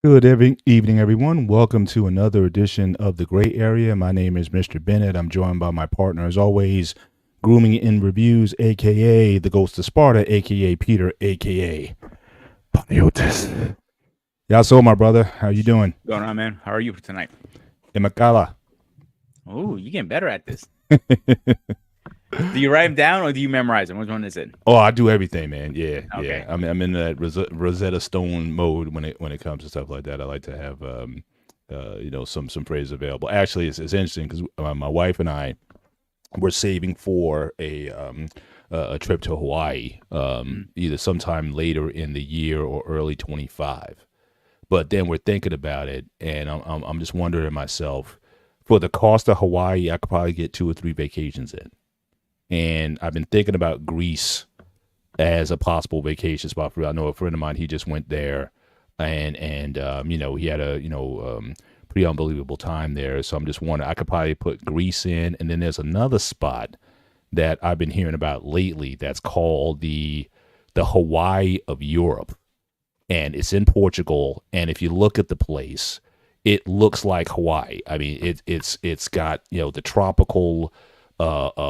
Good evening, everyone. Welcome to another edition of The Gray Area. My name is Mr. Bennett. I'm joined by my partner, as always, Grooming in Reviews, a.k.a. The Ghost of Sparta, a.k.a. Peter, a.k.a. Paniotis. Yaso, my brother. How you doing? Going on, man? How are you for tonight? Imakala. Oh, you're getting better at this. Do you write them down or do you memorize them? Which one is it? Oh, I do everything, man. Yeah, Okay. yeah. I'm in that Rosetta Stone mode when it comes to stuff like that. I like to have some phrases available. Actually, it's interesting because my wife and I were saving for a trip to Hawaii, either sometime later in the year or early 25. But then we're thinking about it, and I'm just wondering to myself, for the cost of Hawaii, I could probably get 2 or 3 vacations in. And I've been thinking about Greece as a possible vacation spot for me. I know a friend of mine, he just went there, and he had a pretty unbelievable time there. So I'm just wondering, I could probably put Greece in, and then there's another spot that I've been hearing about lately that's called the Hawaii of Europe, and it's in Portugal. And if you look at the place, it looks like Hawaii. I mean, it's got the tropical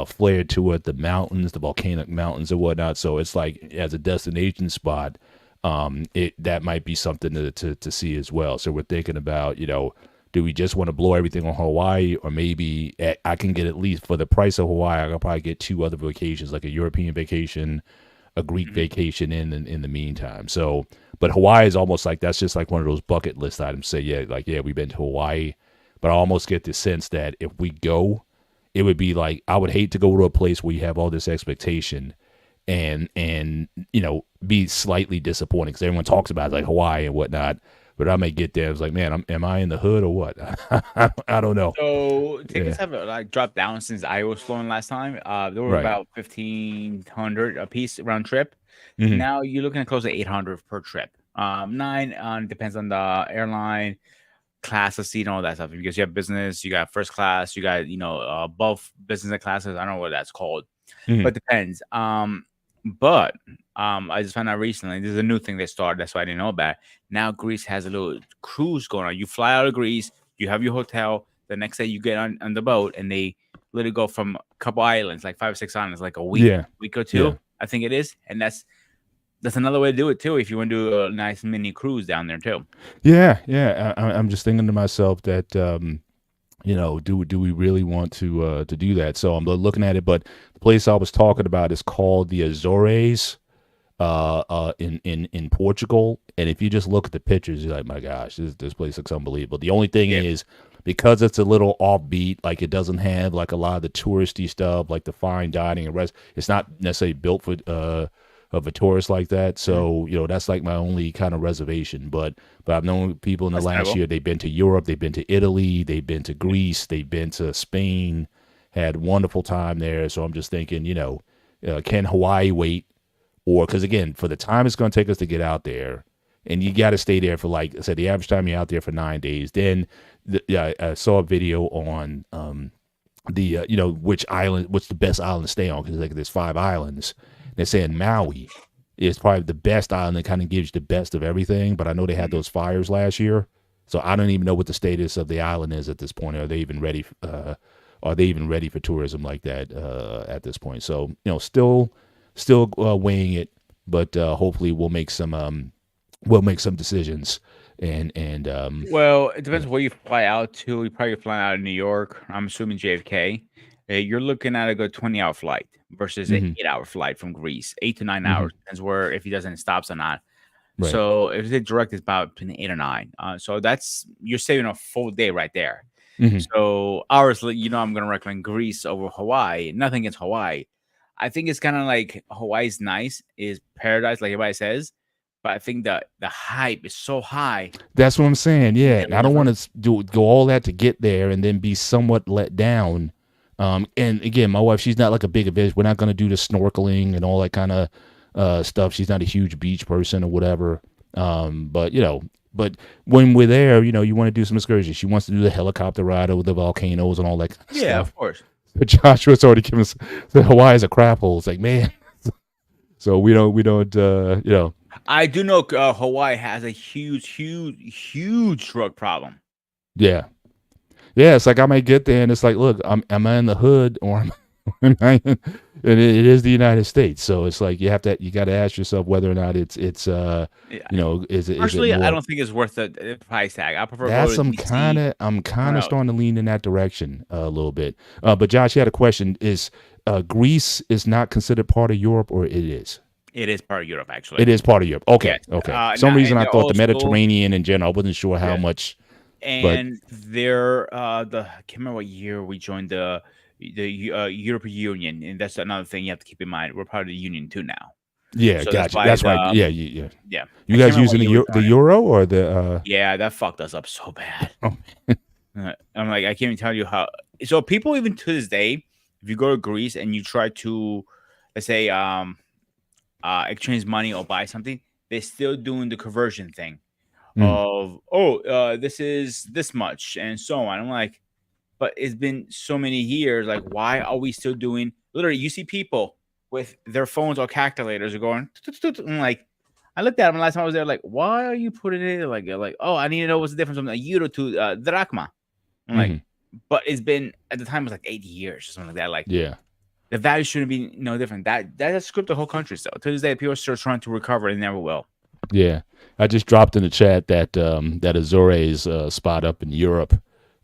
flair to it, the mountains, the volcanic mountains and whatnot. So it's like as a destination spot, that might be something to see as well. So we're thinking about, do we just want to blow everything on Hawaii, or maybe I can get, at least for the price of Hawaii, I can probably get 2 other vacations, like a European vacation, a Greek vacation in the meantime. So, but Hawaii is almost like, that's just like one of those bucket list items. Say, yeah, we've been to Hawaii, but I almost get the sense that if we go, it would be like, I would hate to go to a place where you have all this expectation and be slightly disappointed, because everyone talks about it, like Hawaii and whatnot. But I may get there, it's like, man, am I in the hood or what? I don't know. So tickets Yeah. have dropped down since I was flowing last time. They were Right. about 1,500 a piece round trip. Hmm. Now you're looking at close to 800 per trip. Nine depends on the airline, class of seat, and all that stuff. Because you have business, you got first class, you got both business and classes. I don't know what that's called, Hmm. but depends. But I just found out recently, this is a new thing they started. That's why I didn't know about it. Now Greece has a little cruise going on. You fly out of Greece, you have your hotel. The next day you get on the boat, and they literally go from a couple islands, like 5 or 6 islands, like a Yeah. week or two, Yeah. I think it is. And that's another way to do it too, if you want to do a nice mini cruise down there too. Yeah. Yeah. I'm just thinking to myself that, do we really want to do that? So I'm looking at it, but the place I was talking about is called the Azores, in Portugal. And if you just look at the pictures, you're like, my gosh, this place looks unbelievable. The only thing Yeah. is, because it's a little offbeat, like it doesn't have like a lot of the touristy stuff, like the fine dining and rest. It's not necessarily built for of a tourist like that. So that's like my only kind of reservation. But I've known people in the last Understandable. year. They've been to Europe, they've been to Italy, they've been to Greece, they've been to Spain, had wonderful time there. So I'm just thinking, can Hawaii wait? Or, because again, for the time it's going to take us to get out there, and you got to stay there for, like I said, the average time you're out there for 9 days. Then I saw a video on which island, what's the best island to stay on, because like there's 5 islands. They're saying Maui is probably the best island that kind of gives you the best of everything. But I know they had Mhm. those fires last year, so I don't even know what the status of the island is at this point. Are they even ready? Are they even ready for tourism like that at this point? So still weighing it, but hopefully we'll make some decisions. And Well, it yeah. depends where you fly out to. You probably flying out of New York. I'm assuming JFK. You're looking at a good 20-hour flight versus an Hmm. 8-hour flight from Greece. 8 to 9 hours Hmm. depends where, if he does any stops or not. Right. So if it's direct, it's about between 8 or 9. So that's, you're saving a full day right there. Hmm. So ours, I'm gonna recommend Greece over Hawaii. Nothing against Hawaii. I think it's kind of like Hawaii's nice, is paradise, like everybody says. But I think the hype is so high. That's what I'm saying. You Yeah, get and I don't lost. want to go all that to get there and then be somewhat let down. And again, my wife, she's not like a big event. We're not going to do the snorkeling and all that kind of stuff. She's not a huge beach person or whatever. But when we're there, you want to do some excursions. She wants to do the helicopter ride over the volcanoes and all that kind of Yeah, stuff. of course. But Joshua's already given us the Hawaii is a crap hole. It's like, man. So we don't. I do know Hawaii has a huge drug problem. Yeah. Yeah, it's like I might get there and it's like, look, am I in the hood or am I in, it is the United States. So it's like you got to ask yourself whether or not Yeah. is it Personally, I more. don't think it's worth the price tag. I prefer go That's to DC I'm kind somewhere of else. starting to lean in that direction a little bit. But Josh, you had a question. Is Greece is not considered part of Europe, or it is? It is part of Europe, actually. It is part of Europe. Okay, Yes. okay. For some Now, reason and I they're thought the also Mediterranean in general. I wasn't sure how yeah, much, but and they're I can't remember what year we joined the European Union, and that's another thing you have to keep in mind. We're part of the Union too now, yeah, so that's gotcha. why That's right. the Yeah, yeah. You I can't guys remember what using year we the joined it. euro or the Yeah, that fucked us up so bad. oh, I'm like, I can't even tell you how. So people even to this day, if you go to Greece and you try to, let's say, exchange money or buy something, they're still doing the conversion thing mm, of, this is this much and so on. I'm like, but it's been so many years. Like, why are we still doing? Literally, you see people with their phones or calculators are going. "Tut, tut, tut," I'm like, I looked at them last time I was there. Like, why are you putting it like? Oh, I need to know what's the difference from a euro to drachma. I'm like, hmm but it's been at the time it was like 80 years or something like that. Like yeah. the value shouldn't be no different. That has screwed the whole country still. To this day, people are still trying to recover and never will. Yeah, I just dropped in the chat that that Azores spot up in Europe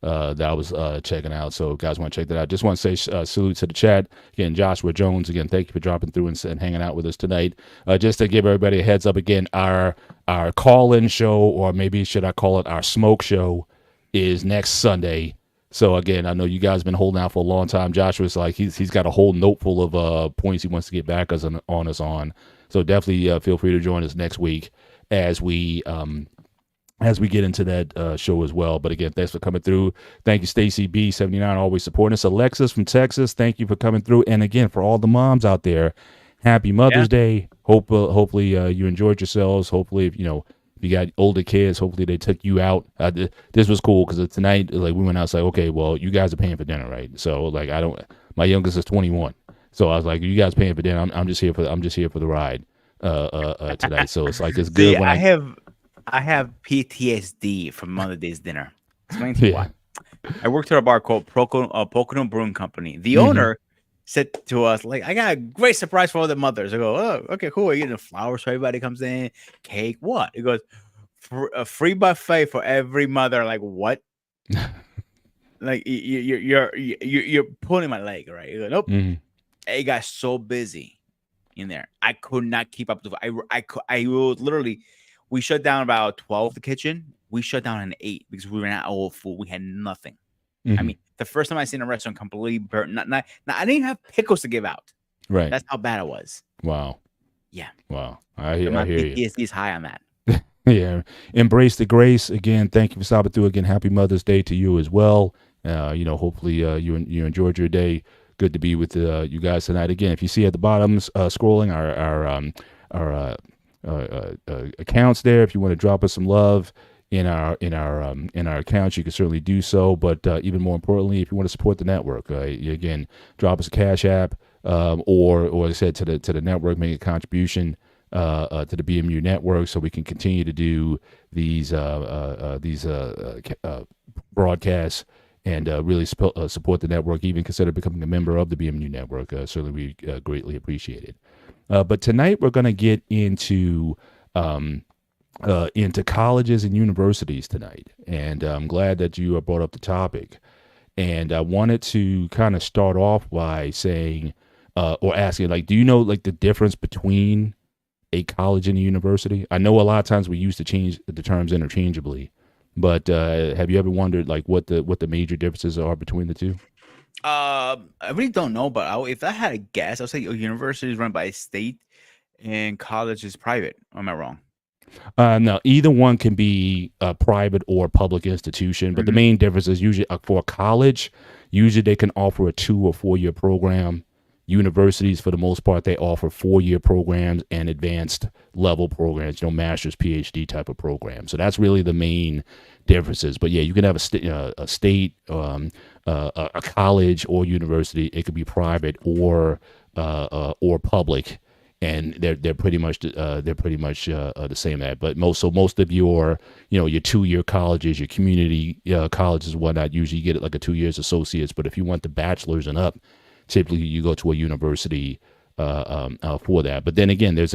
that I was checking out. So, if guys, want to check that out? Just want to say salute to the chat again. Joshua Jones again. Thank you for dropping through and hanging out with us tonight. Just to give everybody a heads up again, our call-in show, or maybe should I call it our smoke show, is next Sunday. So again, I know you guys have been holding out for a long time. Joshua's like he's got a whole note full of points he wants to get back on us on. So definitely feel free to join us next week as we get into that show as well. But again, thanks for coming through. Thank you, Stacy B79, always supporting us. Alexis from Texas, thank you for coming through. And again, for all the moms out there, happy Mother's Yeah. Day. Hopefully you enjoyed yourselves. Hopefully, if you got older kids, hopefully they took you out. This was cool because tonight, like we went out, like, okay, well, you guys are paying for dinner, right? So like, my youngest is 21. So I was like, you guys paying for dinner. I'm just here for the ride tonight. So it's like, it's See, good when I have PTSD from Mother's Day's dinner. Explain to you yeah. why. I worked at a bar called Pocono Brewing Company. The hmm owner said to us, like, I got a great surprise for all the mothers. I go, oh, okay, cool. Are you getting flowers for everybody comes in? Cake? What? He goes, a free buffet for every mother. Like, what? Like, you're pulling my leg, right? You go, nope. hmm It got so busy in there. I could not keep up. I will literally, we shut down about 12, the kitchen. We shut down at 8 because we ran out of food. We had nothing. I hmm mean, the first time I seen a restaurant completely burnt. Not, I didn't even have pickles to give out. Right. That's how bad it was. Wow. Yeah. Wow. So my I hear you. PTSD is high on that. Yeah. Embrace the grace. Again, thank you for stopping through. Again, happy Mother's Day to you as well. Hopefully you enjoyed your day. Good to be with you guys tonight. Again, if you see at the bottom scrolling our accounts there, if you want to drop us some love in our accounts, you can certainly do so. But even more importantly, if you want to support the network, again, drop us a Cash App, or as I said, to the network, make a contribution to the BMU network, so we can continue to do these broadcasts and really support the network. Even consider becoming a member of the BMU network. Certainly, we greatly appreciate it. But tonight we're going to get into colleges and universities tonight, and I'm glad that you brought up the topic. And I wanted to kind of start off by saying, or asking, like, do you know like the difference between a college and a university? I know a lot of times we used to change the terms interchangeably, but have you ever wondered like what the major differences are between the two? I really don't know, but if I had a guess, I'll say a university is run by a state and college is private. Am I wrong? No, either one can be a private or public institution, but the Mhm. main difference is usually for a college, usually they can offer a 2 or 4 year program. Universities, for the most part, they offer 4 year programs and advanced level programs, master's, PhD type of programs. So that's really the main differences. But yeah, you can have a state, a college or university. It could be private or public. and they're pretty much the same at. But most of your your 2-year colleges, your community colleges and whatnot, usually you get it like a 2 years associates. But if you want the bachelor's and up, typically you go to a university for that. But then again, there's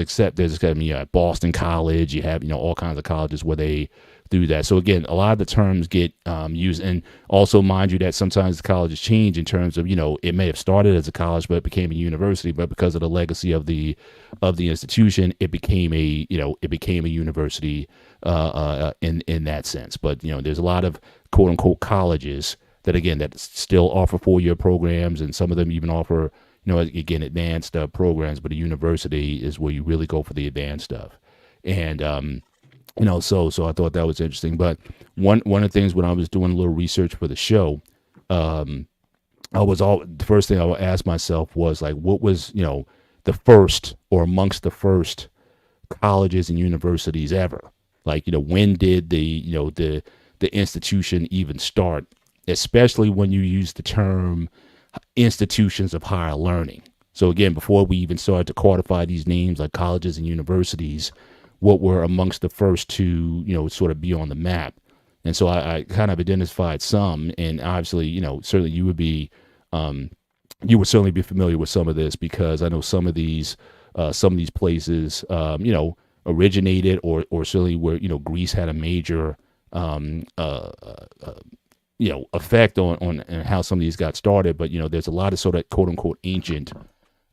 Boston College, you have all kinds of colleges where they do that. So again, a lot of the terms get used, and also mind you that sometimes the colleges change in terms of it may have started as a college but it became a university, but because of the legacy of the institution, it became a university in that sense. But there's a lot of quote unquote colleges that still offer 4-year programs, and some of them even offer again advanced programs. But a university is where you really go for the advanced stuff. And so I thought that was interesting. But one of the things when I was doing a little research for the show, the first thing I would ask myself was like, what was the first or amongst the first colleges and universities ever? Like when did the institution even start? Especially when you use the term institutions of higher learning. So again, before we even started to codify these names like colleges and universities, what were amongst the first to sort of be on the map? And so I kind of identified some, and obviously certainly you would certainly be familiar with some of this, because I know some of these places originated or certainly where Greece had a major effect on how some of these got started. But there's a lot of sort of quote unquote ancient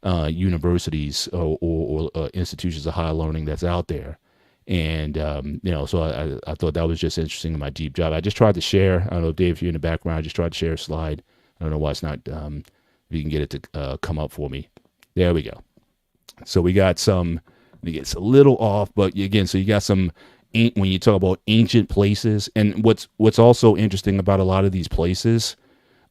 universities or institutions of higher learning that's out there. And so I thought that was just interesting in my deep dive. I just tried to share, I don't know, Dave, if you're in the background, I just tried to share a slide. I don't know why it's not, if you can get it to come up for me. There we go. So we got some, it's a little off, but again, so you got some, when you talk about ancient places, and what's also interesting about a lot of these places,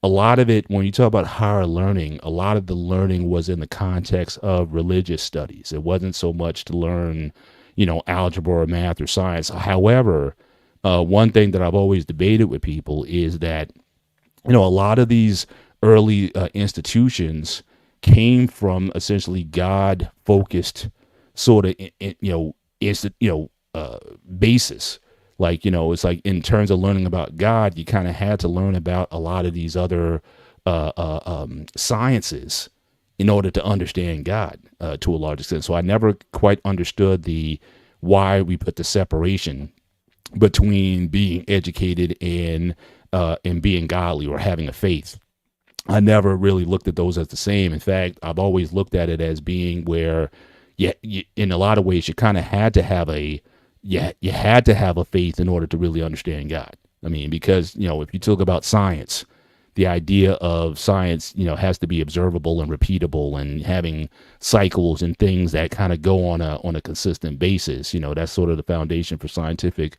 a lot of it, when you talk about higher learning, a lot of the learning was in the context of religious studies. It wasn't so much to learn, algebra or math or science. However, one thing that I've always debated with people is that, a lot of these early institutions came from essentially God-focused sort of, basis. Like, it's like in terms of learning about God, you kind of had to learn about a lot of these other sciences in order to understand God to a large extent. So I never quite understood why we put the separation between being educated and being godly or having a faith. I never really looked at those as the same. In fact, I've always looked at it as being where, in a lot of ways, you kind of had to have you had to have a faith in order to really understand God. I mean, because, if you talk about science, the idea of science, has to be observable and repeatable and having cycles and things that kind of go on a consistent basis. That's sort of the foundation for scientific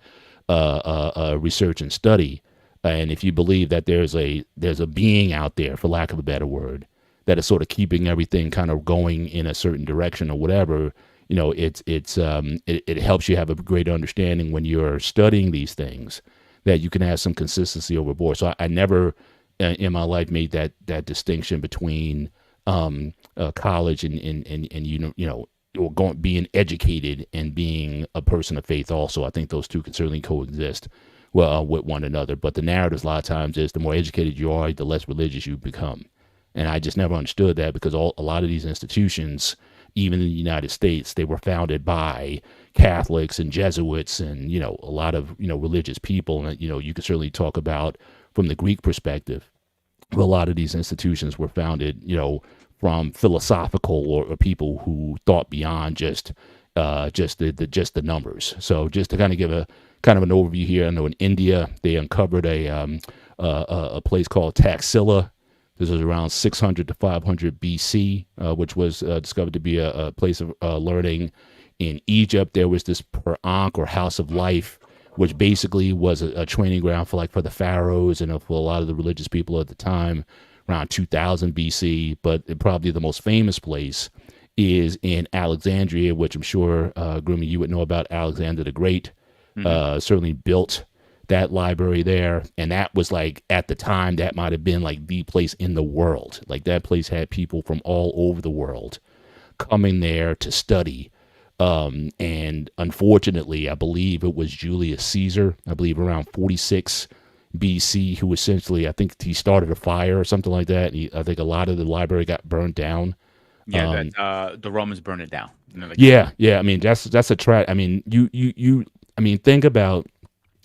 research and study. And if you believe that there's a being out there, for lack of a better word, that is sort of keeping everything kind of going in a certain direction or whatever, it helps you have a greater understanding when you're studying these things, that you can have some consistency overboard. So I never in my life made that distinction between college and or being educated and being a person of faith. Also, I think those two can certainly coexist with one another. But the narrative a lot of times is the more educated you are, the less religious you become. And I just never understood that, because a lot of these institutions, even in the United States, they were founded by Catholics and Jesuits and, a lot of, religious people. And, you could certainly talk about from the Greek perspective, a lot of these institutions were founded, from philosophical or people who thought beyond just the numbers. So just to kind of give a kind of an overview here, I know in India, they uncovered a place called Taxila. This was around 600 to 500 BC, which was discovered to be a place of learning. In Egypt, there was this Per Ankh, or House of Life, which basically was a training ground for the pharaohs and for a lot of the religious people at the time, around 2000 BC. But probably the most famous place is in Alexandria, which I'm sure, Groomy, you would know about Alexander the Great. Mm-hmm. Certainly built that library there, and that was at the time, that might have been the place in the world. That place had people from all over the world coming there to study. And unfortunately, I believe it was Julius Caesar, I believe around 46 BC, who essentially, I think he started a fire or something like that. I think a lot of the library got burned down. Yeah, that the Romans burned it down. Yeah, yeah. I mean, that's a trap. I mean, I mean, think about.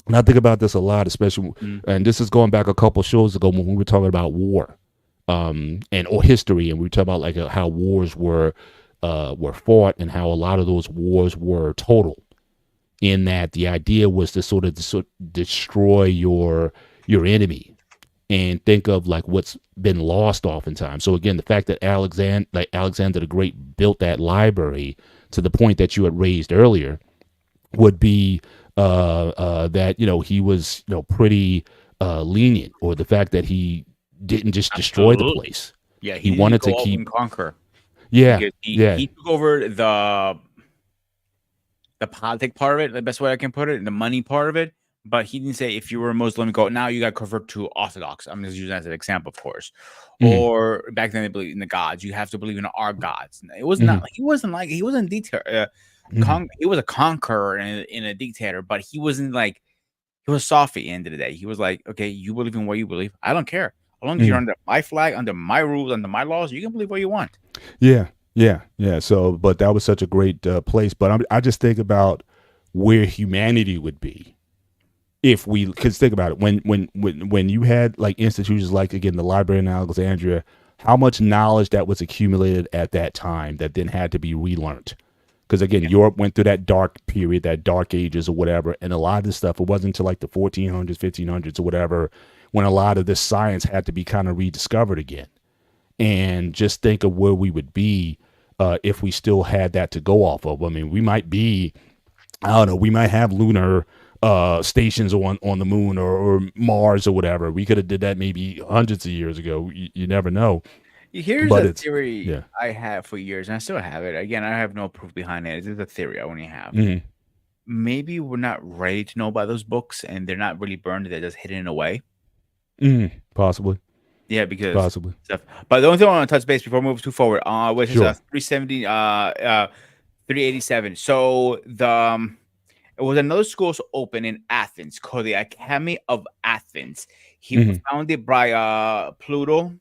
And I think about this a lot, especially, and this is going back a couple shows ago when we were talking about war, or history, and we were talking about like how wars were fought and how a lot of those wars were total. In that the idea was to sort of destroy your enemy, and think of like what's been lost oftentimes. So again, the fact that Alexander the Great built that library to the point that you had raised earlier would be that he was pretty lenient, or the fact that he didn't just destroy the place. Yeah, he wanted to keep and conquer. Yeah, he took over the politic part of it, the best way I can put it, the money part of it. But he didn't say if you were a Muslim, go now you got to convert to Orthodox. I'm just using that as an example, of course. Or back then they believed in the gods. You have to believe in our gods. It was not. He wasn't detailed. He was a conqueror and a dictator, but he wasn't like, he was soft at the end of the day. He was like, okay, you believe in what you believe. I don't care. As long as you're under my flag, under my rules, under my laws, you can believe what you want. Yeah. So, but that was such a great place. But I just think about where humanity would be if we, because think about it, when you had like institutions like, again, the library in Alexandria, how much knowledge that was accumulated at that time that then had to be relearned. Because again, Europe went through that dark period, that dark ages or whatever, and a lot of this stuff, it wasn't until like the 1400s, 1500s or whatever, when a lot of this science had to be kind of rediscovered again. And just think of where we would be if we still had that to go off of. I mean, we might be, I don't know, we might have lunar stations on the moon or Mars or whatever. We could have did that maybe hundreds of years ago. You never know. Here's a theory I have for years, and I still have it. Again, I have no proof behind it. It's a theory I only have. Maybe we're not ready to know about those books, and they're not really burned. They're just hidden away. Possibly. Yeah, because possibly. Stuff. But the only thing I want to touch base before we move too forward, which is 370, 387. So it was another school open in Athens called the Academy of Athens. He was founded by Plato.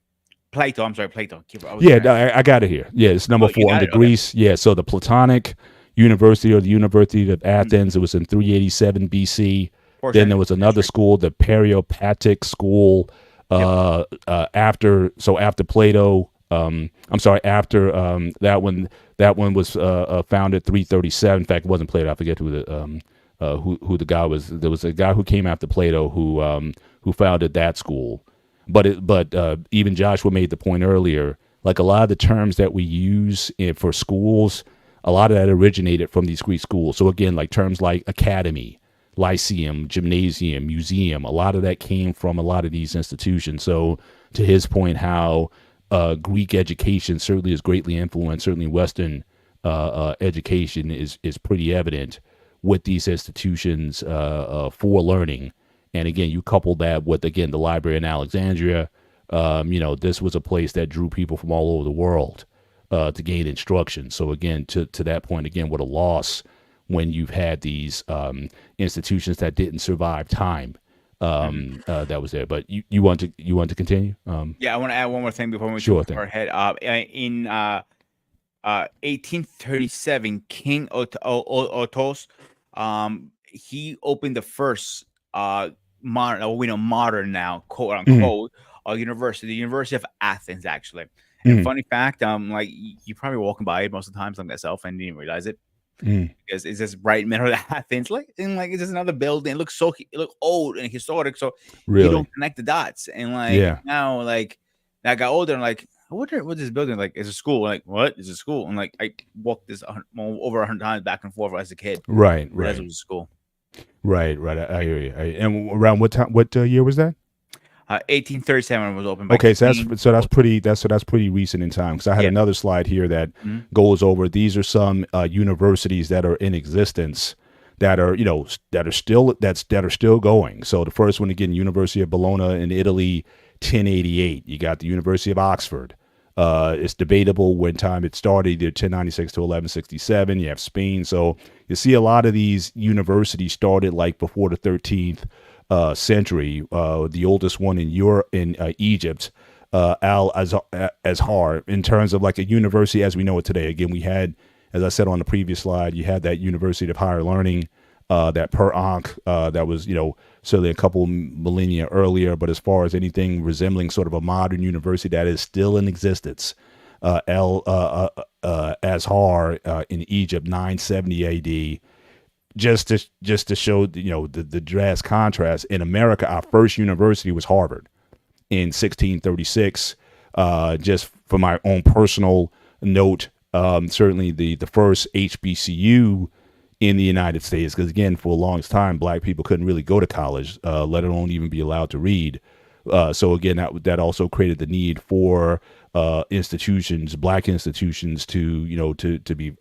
Yeah, I got it here. Yeah, it's number 4 under Greece. Okay. Yeah, so the Platonic University, or the University of Athens, it was in 387 BC. Then there was another school, the Periopatic School, after Plato. After that one was founded 337. In fact, it wasn't Plato. I forget who the guy was. There was a guy who came after Plato who founded that school. But even Joshua made the point earlier, like a lot of the terms that we use for schools, a lot of that originated from these Greek schools. So again, like terms like academy, lyceum, gymnasium, museum, a lot of that came from a lot of these institutions. So to his point, how Greek education certainly is greatly influenced, certainly Western education is pretty evident with these institutions for learning. And again, you couple that with, again, the library in Alexandria. This was a place that drew people from all over the world to gain instruction. So again, to that point, again, what a loss when you've had these institutions that didn't survive time. That was there. But you want to continue? Yeah, I want to add one more thing before we sure our head. In 1837, King Otos, he opened the first modern now, quote unquote, university, the University of Athens, actually. And funny fact, like you probably walking by it most of the times, like myself, and didn't realize it. Because it's just right in the middle of Athens, it's just another building. It looks old and historic, so you don't connect the dots. And now, like I got older, and like, I wonder what this building like is a school. Like, what is a school? And like, I walked this over 100 times back and forth as a kid. Right. It was a school. Right. I hear you. And around what time? What year was that? 1837 was opened. Okay, so that's pretty recent in time. Because I had another slide here that goes over. These are some universities that are in existence that are still going. So the first one, again, University of Bologna in Italy, 1088. You got the University of Oxford, It's debatable when time it started, either 1096 to 1167. You have Spain. So you see a lot of these universities started like before the 13th century. The oldest one in Europe, in Egypt, Al Azhar, in terms of like a university as we know it today. Again, we had, as I said on the previous slide, you had that University of Higher Learning, that per Ankh, that was, certainly a couple millennia earlier. But as far as anything resembling sort of a modern university that is still in existence, Al Azhar in Egypt, 970 A.D. Just to show, the drastic contrast. In America, our first university was Harvard in 1636. Just for my own personal note, certainly the first HBCU in the United States, because again, for the longest time, black people couldn't really go to college, let alone even be allowed to read. So again, that also created the need for institutions, black institutions, to be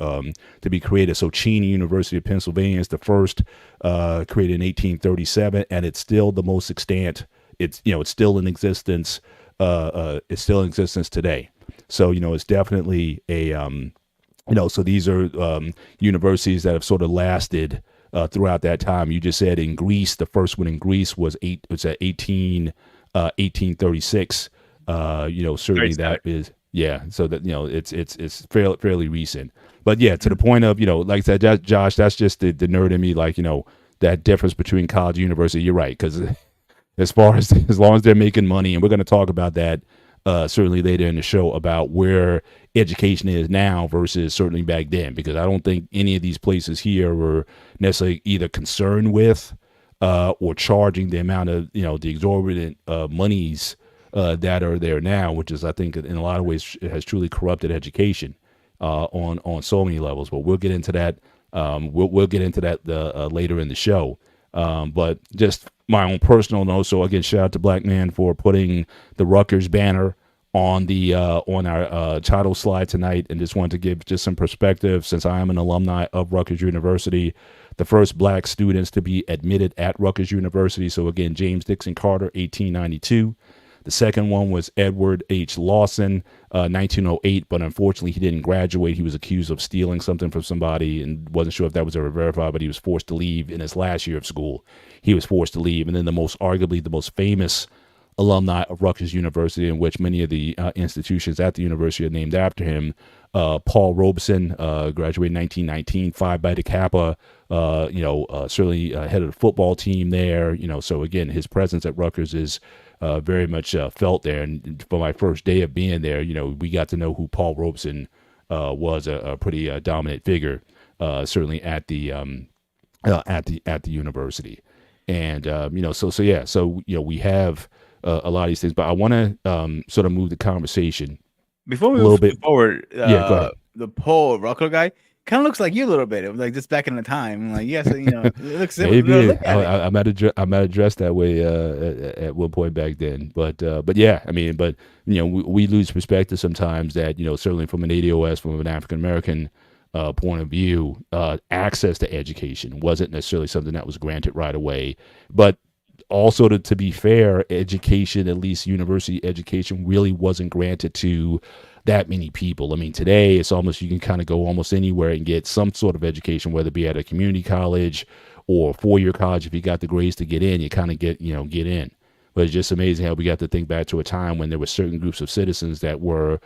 created. So Cheney University of Pennsylvania is the first, created in 1837, and it's still the most extant. It's still in existence. It's still in existence today. So it's definitely a so these are universities that have sort of lasted throughout that time. You just said in Greece, the first one in Greece was 1836. Certainly that is, yeah. So that, it's fairly recent. But yeah, to the point of, like I said, Josh, that's just the nerd in me, like, that difference between college and university. You're right, because as long as they're making money, and we're going to talk about that certainly later in the show, about where education is now versus certainly back then, because I don't think any of these places here were necessarily either concerned with or charging the amount of, the exorbitant monies that are there now, which is, I think, in a lot of ways has truly corrupted education on so many levels. But we'll get into that. We'll get into that later in the show. But just my own personal note. So again, shout out to Black Man for putting the Rutgers banner on the on our title slide tonight, and just wanted to give just some perspective, since I am an alumni of Rutgers University, the first black students to be admitted at Rutgers University. So again, James Dixon Carter, 1892. The second one was Edward H. Lawson, 1908, but unfortunately he didn't graduate. He was accused of stealing something from somebody and wasn't sure if that was ever verified, but he was forced to leave in his last year of school. He was forced to leave. And then arguably the most famous alumni of Rutgers University, in which many of the institutions at the university are named after him, Paul Robeson, graduated in 1919, Phi Beta Kappa, certainly head of the football team there. So again, his presence at Rutgers is very much felt there. And for my first day of being there, we got to know who Paul Robeson was, a pretty dominant figure, certainly at the university. And so we have a lot of these things, but I want to sort of move the conversation before we move forward. Go ahead. The Paul Rocker guy kind of looks like you a little bit, like just back in the time. Like, yes, it looks similar. Maybe I might have dressed that way at one point back then, but yeah, I mean, but we lose perspective sometimes that certainly from an ADOS, from an African American point of view, access to education wasn't necessarily something that was granted right away. But also, to be fair, education, at least university education, really wasn't granted to that many people. I mean, today it's almost, you can kind of go almost anywhere and get some sort of education, whether it be at a community college or a four-year college. If you got the grades to get in, you kind of get in. But it's just amazing how we got to think back to a time when there were certain groups of citizens that were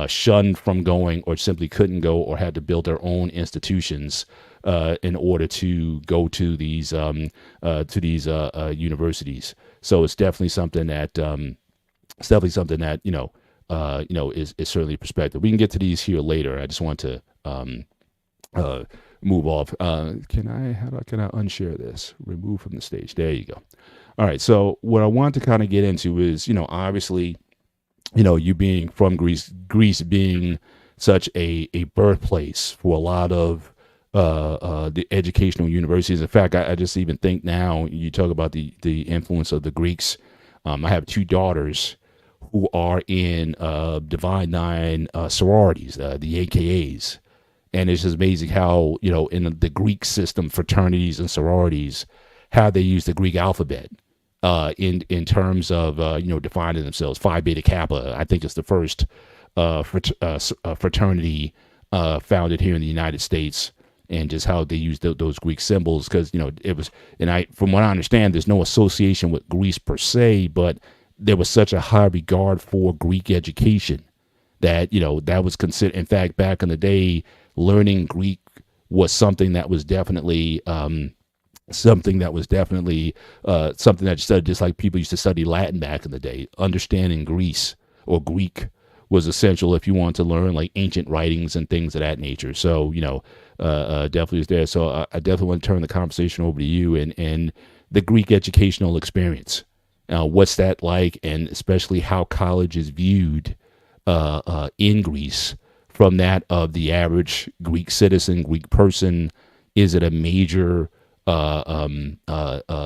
shunned from going, or simply couldn't go, or had to build their own institutions in order to go to these universities. So it's definitely something that is certainly a perspective. We can get to these here later. I just want to move off. Can I unshare this? Remove from the stage. There you go. All right. So what I want to kind of get into is, obviously, you being from Greece being such a birthplace for a lot of the educational universities. In fact, I just even think now, you talk about the influence of the Greeks. I have two daughters who are in Divine Nine sororities, the AKAs. And it's just amazing how, in the Greek system, fraternities and sororities, how they use the Greek alphabet in terms of, defining themselves. Phi Beta Kappa, I think, is the first fraternity founded here in the United States, and just how they used those Greek symbols. Because it was, and from what I understand, there's no association with Greece per se, but there was such a high regard for Greek education that that was considered. In fact, back in the day, learning Greek was something that was definitely something that you studied, just like people used to study Latin back in the day. Understanding Greece or Greek was essential if you want to learn like ancient writings and things of that nature. So definitely is there. So I definitely want to turn the conversation over to you and the Greek educational experience. What's that like, and especially how college is viewed in Greece from that of the average Greek citizen, Greek person? Is it a major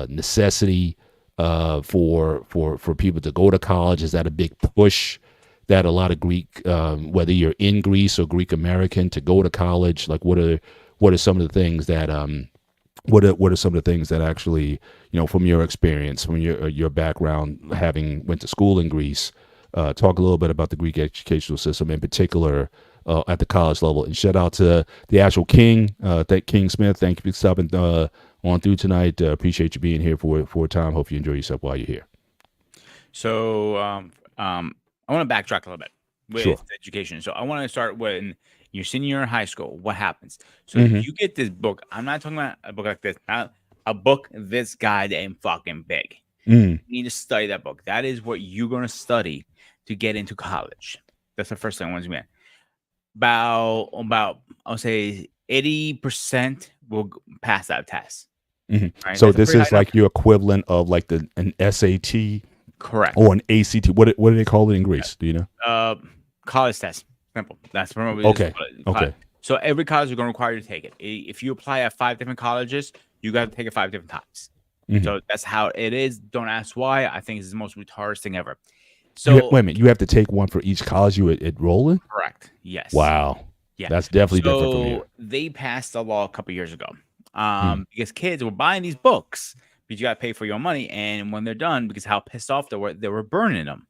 necessity for people to go to college? Is that a big push that a lot of Greek, whether you're in Greece or Greek American, to go to college? Like, what are some of the things that what are some of the things that actually, from your experience, from your background, having went to school in Greece, talk a little bit about the Greek educational system in particular at the college level. And shout out to the actual King, King Smith. Thank you for stopping on through tonight. Appreciate you being here for a time. Hope you enjoy yourself while you're here. So I want to backtrack a little bit with Sure. education. So I want to start when you're senior year in high school. What happens? So you get this book. I'm not talking about a book like this. Not a book this goddamn fucking big. You need to study that book. That is what you're going to study to get into college. That's the first thing I want to get. About I'll say 80% will pass that test. Right? So this is like your equivalent of like an SAT, correct, or an ACT. What do they call it in Greece? Do you know? College test. Simple. That's probably okay. Okay. So every college is going to require you to take it. If you apply at 5 different colleges, you got to take it 5 different times. So that's how it is. Don't ask why. I think it's the most retarded thing ever. So wait a minute, you have to take one for each college you enroll in? Correct. Yes. Wow. Yeah. That's definitely different from here. They passed a law a couple years ago because kids were buying these books, but you got to pay for your money. And when they're done, because how pissed off they were burning them.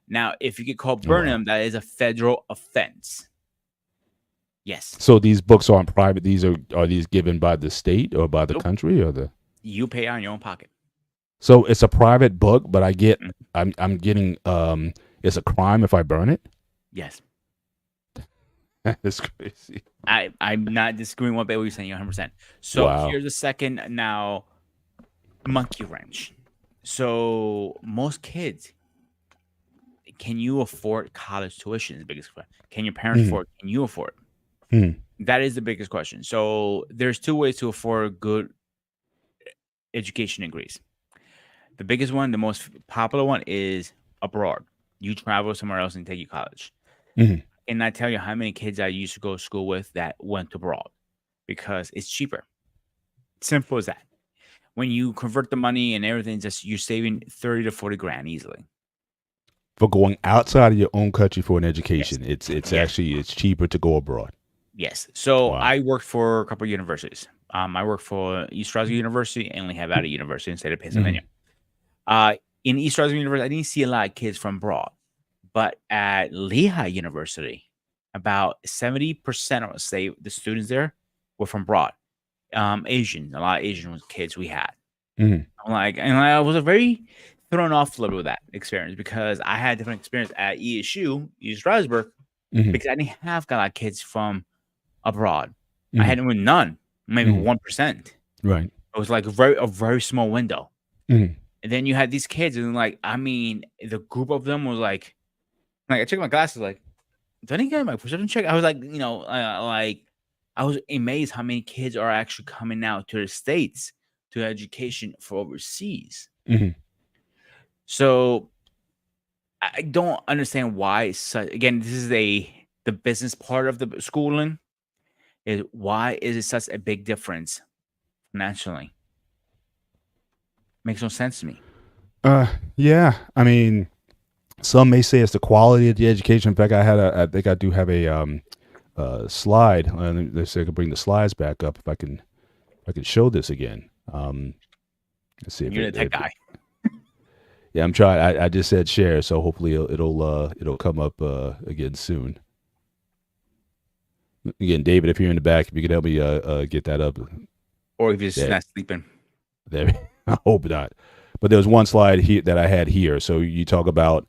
Now, if you get caught burning them, that is a federal offense. Yes. So these books aren't private. These are these given by the state or by the country or the? You pay out of your own pocket. So it's a private book, but I'm getting it's a crime if I burn it? Yes. That's crazy. I'm not disagreeing with what you're saying. You're 100%. So here's the second now monkey wrench. So most kids, can you afford college tuition? Is the biggest question. Can your parents afford it? Can you afford it? That is the biggest question. So there's 2 ways to afford good education in Greece. The biggest one, the most popular one, is abroad. You travel somewhere else and take you college. And I tell you how many kids I used to go to school with that went abroad because it's cheaper. Simple as that. When you convert the money and everything, you're saving 30 to 40 grand easily. For going outside of your own country for an education, it's actually it's cheaper to go abroad. Yes. So I worked for a couple of universities. I worked for East Stroudsburg University and Lehigh Valley University in the state of Pennsylvania. In East Stroudsburg University, I didn't see a lot of kids from abroad, but at Lehigh University, about 70% of the students there were from abroad. Asian, a lot of Asian kids we had. And I was very thrown off a little bit with that experience because I had a different experience at ESU, East Stroudsburg, because I didn't have a lot of kids from abroad. I had none, maybe 1%. Right. It was like a very small window. And then you had these kids, and the group of them was like I checked my glasses, like, did I get my perception check? I was like, I was amazed how many kids are actually coming out to the States to education for overseas. So I don't understand why. Again, this is the business part of the schooling. Is why is it such a big difference nationally? Makes no sense to me. Yeah. I mean, some may say it's the quality of the education. In fact, I think I do have a slide. Let's see if I can bring the slides back up if I can show this again. Let's see. You're the tech guy. Yeah, I'm trying. I just said share, so hopefully it'll come up again soon. Again, David, if you're in the back, if you could help me get that up. Or if you're just There, not sleeping. there. I hope not. But there's one slide here that I had here. So you talk about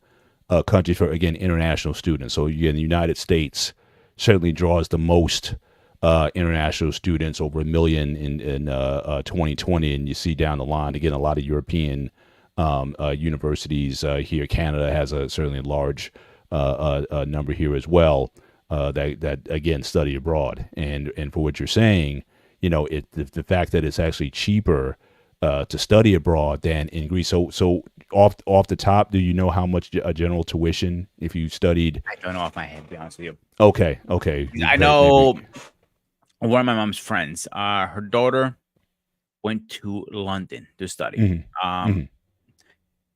countries for, again, international students. So again, the United States certainly draws the most international students, over 1 million in 2020, and you see down the line again a lot of European universities here. Canada has a certainly a large number here as well, that again study abroad. And for what you're saying, the fact that it's actually cheaper to study abroad than in Greece. So off the top, do you know how much a general tuition if you studied? I don't know off my head, to be honest with you. Okay. I know one of my mom's friends, her daughter went to London to study. It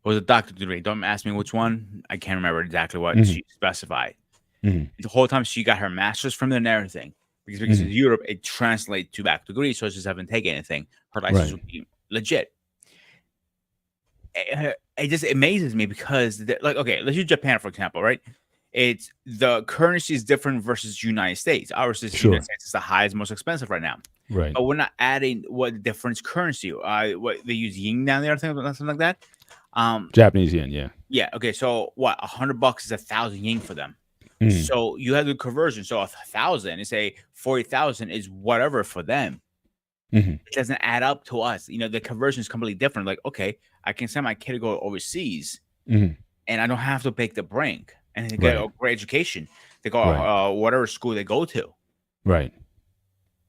was a doctorate degree. Don't ask me which one. I can't remember exactly what she specified. The whole time she got her master's from there and everything. Because in Europe, it translates to back to Greece, so she just haven't taken anything. Her license would be legit. It just amazes me because, okay, let's use Japan, for example, right? It's the currency is different versus United States. Ours is United States is the highest, most expensive right now. Right. But we're not adding what difference currency. What they use yen down there, something like that. Japanese yen, yeah. Yeah. Okay. So what? $100 is 1,000 yen for them. So you have the conversion. So 1,000 is say 40,000 is whatever for them. It doesn't add up to us. The conversion is completely different. Like, okay, I can send my kid to go overseas, and I don't have to break the brink. And they get a great education. They go whatever school they go to. Right.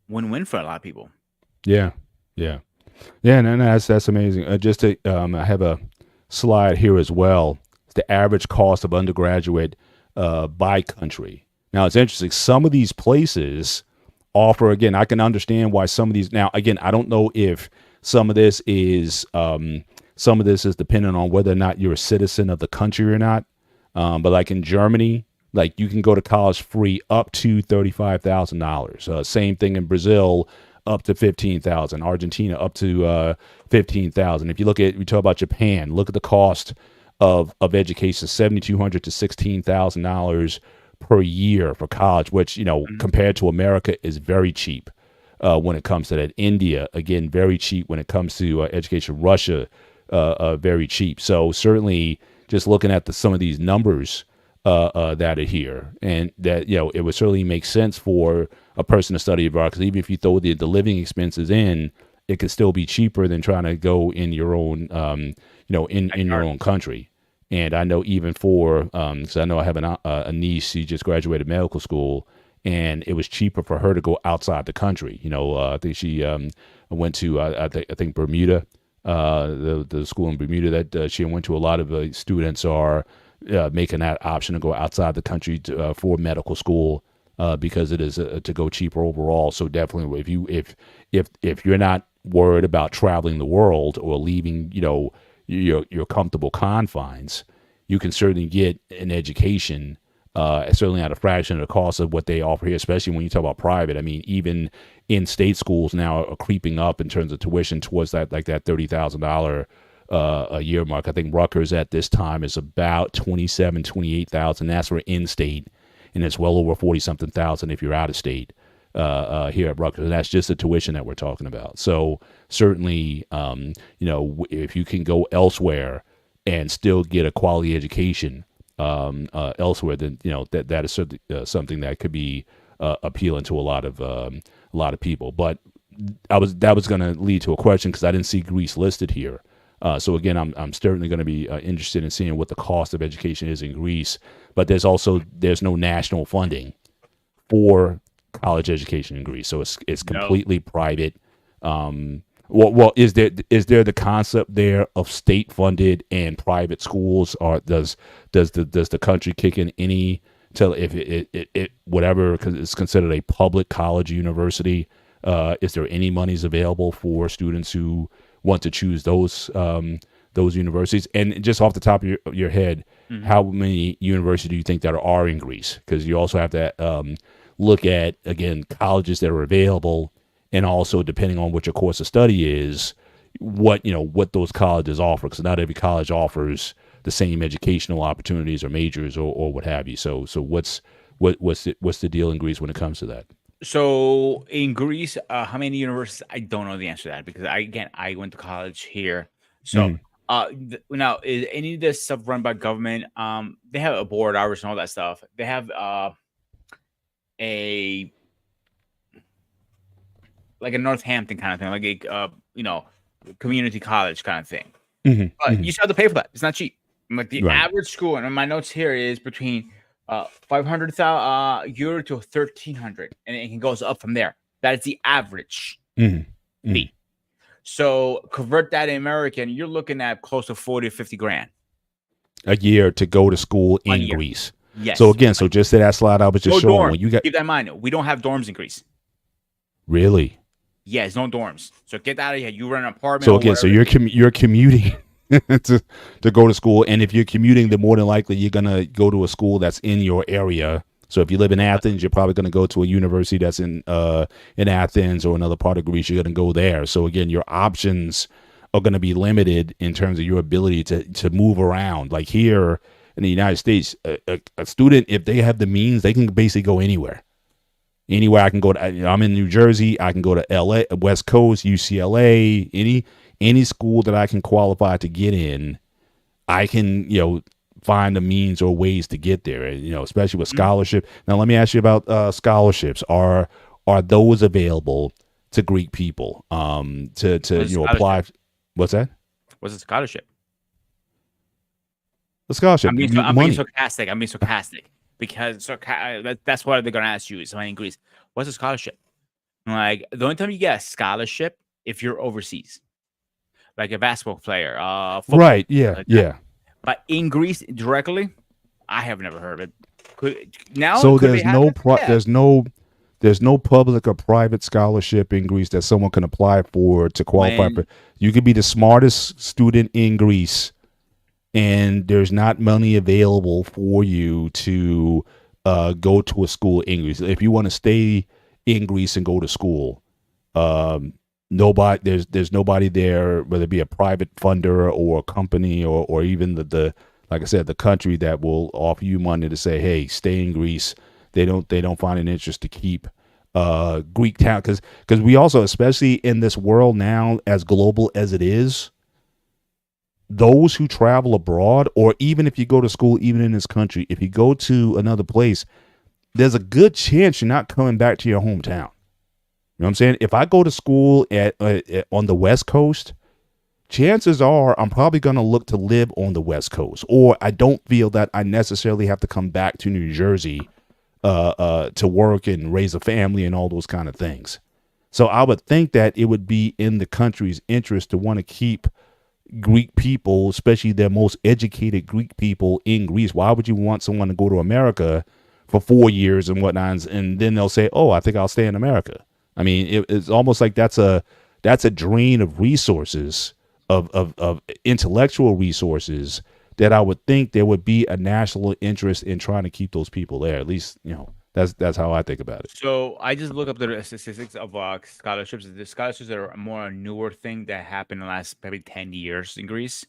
Win-win for a lot of people. Yeah. No, that's amazing. I have a slide here as well. It's the average cost of undergraduate by country. Now it's interesting. Some of these places offer, again, I can understand why some of these. Now, again, I don't know if some of this is dependent on whether or not you're a citizen of the country or not. But like in Germany, like you can go to college free up to $35,000. Same thing in Brazil, up to $15,000. Argentina, up to $15,000. If we talk about Japan, look at the cost of education, $7,200 to $16,000 per year for college, which compared to America is very cheap when it comes to that. India, again, very cheap when it comes to education. Russia, very cheap. So certainly, just looking at some of these numbers that are here, and that it would certainly make sense for a person to study abroad, because even if you throw the living expenses in, it could still be cheaper than trying to go in your own in your own country. And I know even for because I know I have a niece, she just graduated medical school, and it was cheaper for her to go outside the country. I think she went to I think Bermuda. The school in Bermuda that she went to. A lot of students are making that option to go outside the country for medical school because it is to go cheaper overall. So definitely, if you're not worried about traveling the world or leaving, your comfortable confines, you can certainly get an education. Certainly at a fraction of the cost of what they offer here, especially when you talk about private. I mean, even in-state schools now are creeping up in terms of tuition towards that $30,000 a year mark. I think Rutgers at this time is about 27, 28,000. That's for in-state, and it's well over 40-something thousand if you're out of state here at Rutgers. And that's just the tuition that we're talking about. So certainly, if you can go elsewhere and still get a quality education elsewhere, then that is something that could be appealing to a lot of people. But that was going to lead to a question, because I didn't see Greece listed here. So again, I'm certainly going to be interested in seeing what the cost of education is in Greece. But there's no national funding for college education in Greece, so it's completely private. Well, is there the concept there of state funded and private schools, or does the country kick in any till if it whatever, because it's considered a public college university? Is there any monies available for students who want to choose those universities? And just off the top of your head, how many universities do you think there are in Greece? Because you also have to look at, again, colleges that are available. And also, depending on what your course of study is, what those colleges offer, because not every college offers the same educational opportunities or majors or what have you. So what's the deal in Greece when it comes to that? So in Greece, how many universities? I don't know the answer to that because I went to college here. So Mm-hmm. now is any of this stuff run by government? They have a board hours and all that stuff. They have a like a Northampton kind of thing, like a community college kind of thing. Mm-hmm. But Mm-hmm. you still have to pay for that. It's not cheap. Like the Right. average school, and my notes here is between 500,000 euro to 1,300, and it goes up from there. That is the average Mm-hmm. Mm-hmm. fee. So convert that in American, you're looking at close to 40 or 50 grand A year to go to school 1 in year. Greece. So Yes. again, so just to that slide I was just No showing, dorms. when you got Keep that in mind. We don't have dorms in Greece. really. Yes, no dorms. So get out of here. You rent an apartment So or again, so whatever. you're commuting to go to school, and if you're commuting, then more than likely you're gonna go to a school that's in your area. So if you live in Athens, you're probably gonna go to a university that's in Athens or another part of Greece. You're gonna go there. So again, your options are gonna be limited in terms of your ability to move around. Like here in the United States, a student, if they have the means, they can basically go anywhere. Anywhere I can go to, I'm in New Jersey. I can go to LA, West Coast, UCLA, any school that I can qualify to get in. I can find the means or ways to get there. Especially with scholarship. Now let me ask you about scholarships. Are those available to Greek people? To apply. What's that? What's a scholarship? The scholarship. I'm being Money. sarcastic. I'm being sarcastic because that's what they're gonna ask you. So in Greece, what's a scholarship? Like the only time you get a scholarship if you're overseas, like a basketball player, football, Right. Yeah. like that. Yeah. But in Greece directly, I have never heard of it. So Could they have it? Yeah. there's no public or private scholarship in Greece that someone can apply for to qualify for. You could be the smartest student in Greece, and there's not money available for you to go to a school in Greece. If you want to stay in Greece and go to school, there's nobody there, whether it be a private funder or a company or even the like I said, the country that will offer you money to say, hey, stay in Greece. They don't find an interest to keep Greek town because we also, especially in this world now as global as it is, those who travel abroad, or even if you go to school, even in this country, if you go to another place, there's a good chance you're not coming back to your hometown. You know what I'm saying? If I go to school on the West Coast, chances are I'm probably going to look to live on the West Coast, or I don't feel that I necessarily have to come back to New Jersey to work and raise a family and all those kind of things. So I would think that it would be in the country's interest to want to keep Greek people, especially their most educated Greek people, in Greece. Why would you want someone to go to America for 4 years and whatnot, and then they'll say, "Oh, I think I'll stay in America"? I mean, it's almost like that's a drain of resources, of intellectual resources, that I would think there would be a national interest in trying to keep those people there. At least, that's how I think about it. So I just look up the statistics of scholarships. The scholarships are a more newer thing that happened in the last maybe 10 years in Greece.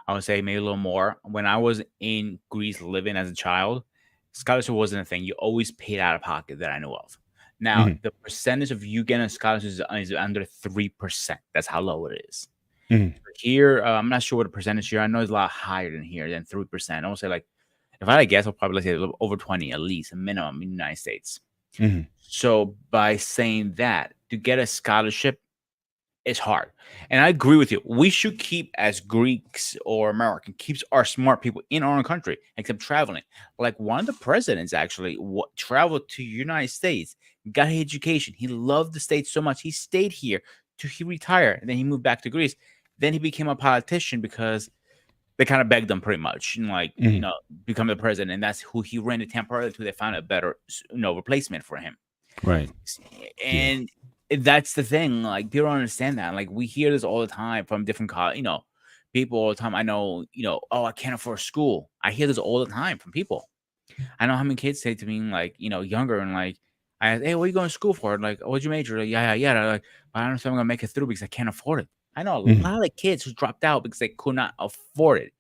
I would say maybe a little more. When I was in Greece living as a child, scholarship wasn't a thing. You always paid out of pocket that I know of. Now, Mm-hmm. the percentage of you getting a scholarship is under 3%. That's how low it is. Mm-hmm. Here, I'm not sure what the percentage here. I know it's a lot higher than here than 3%. I would say like, if I had to guess, I'll probably say a little over 20 at least, a minimum in the United States. Mm-hmm. So by saying that, to get a scholarship is hard. And I agree with you. We should keep, as Greeks or American, keeps our smart people in our own country, except traveling. Like one of the presidents actually traveled to United States, got his education. He loved the States so much. He stayed here till he retired. And then he moved back to Greece. Then he became a politician because they kind of begged him pretty much, and Mm-hmm. become the president. And that's who he ran it temporarily to. They found a better, replacement for him. Right. Yeah. And that's the thing. Like people don't understand that. Like we hear this all the time from different people all the time. I know, oh, I can't afford school. I hear this all the time from people. I know how many kids say to me, like, younger and like, I asked, hey, what are you going to school for? Like, what'd you major? Like, yeah. They're like, I don't know if I'm gonna make it through because I can't afford it. I know a Mhm. lot of kids who dropped out because they could not afford it.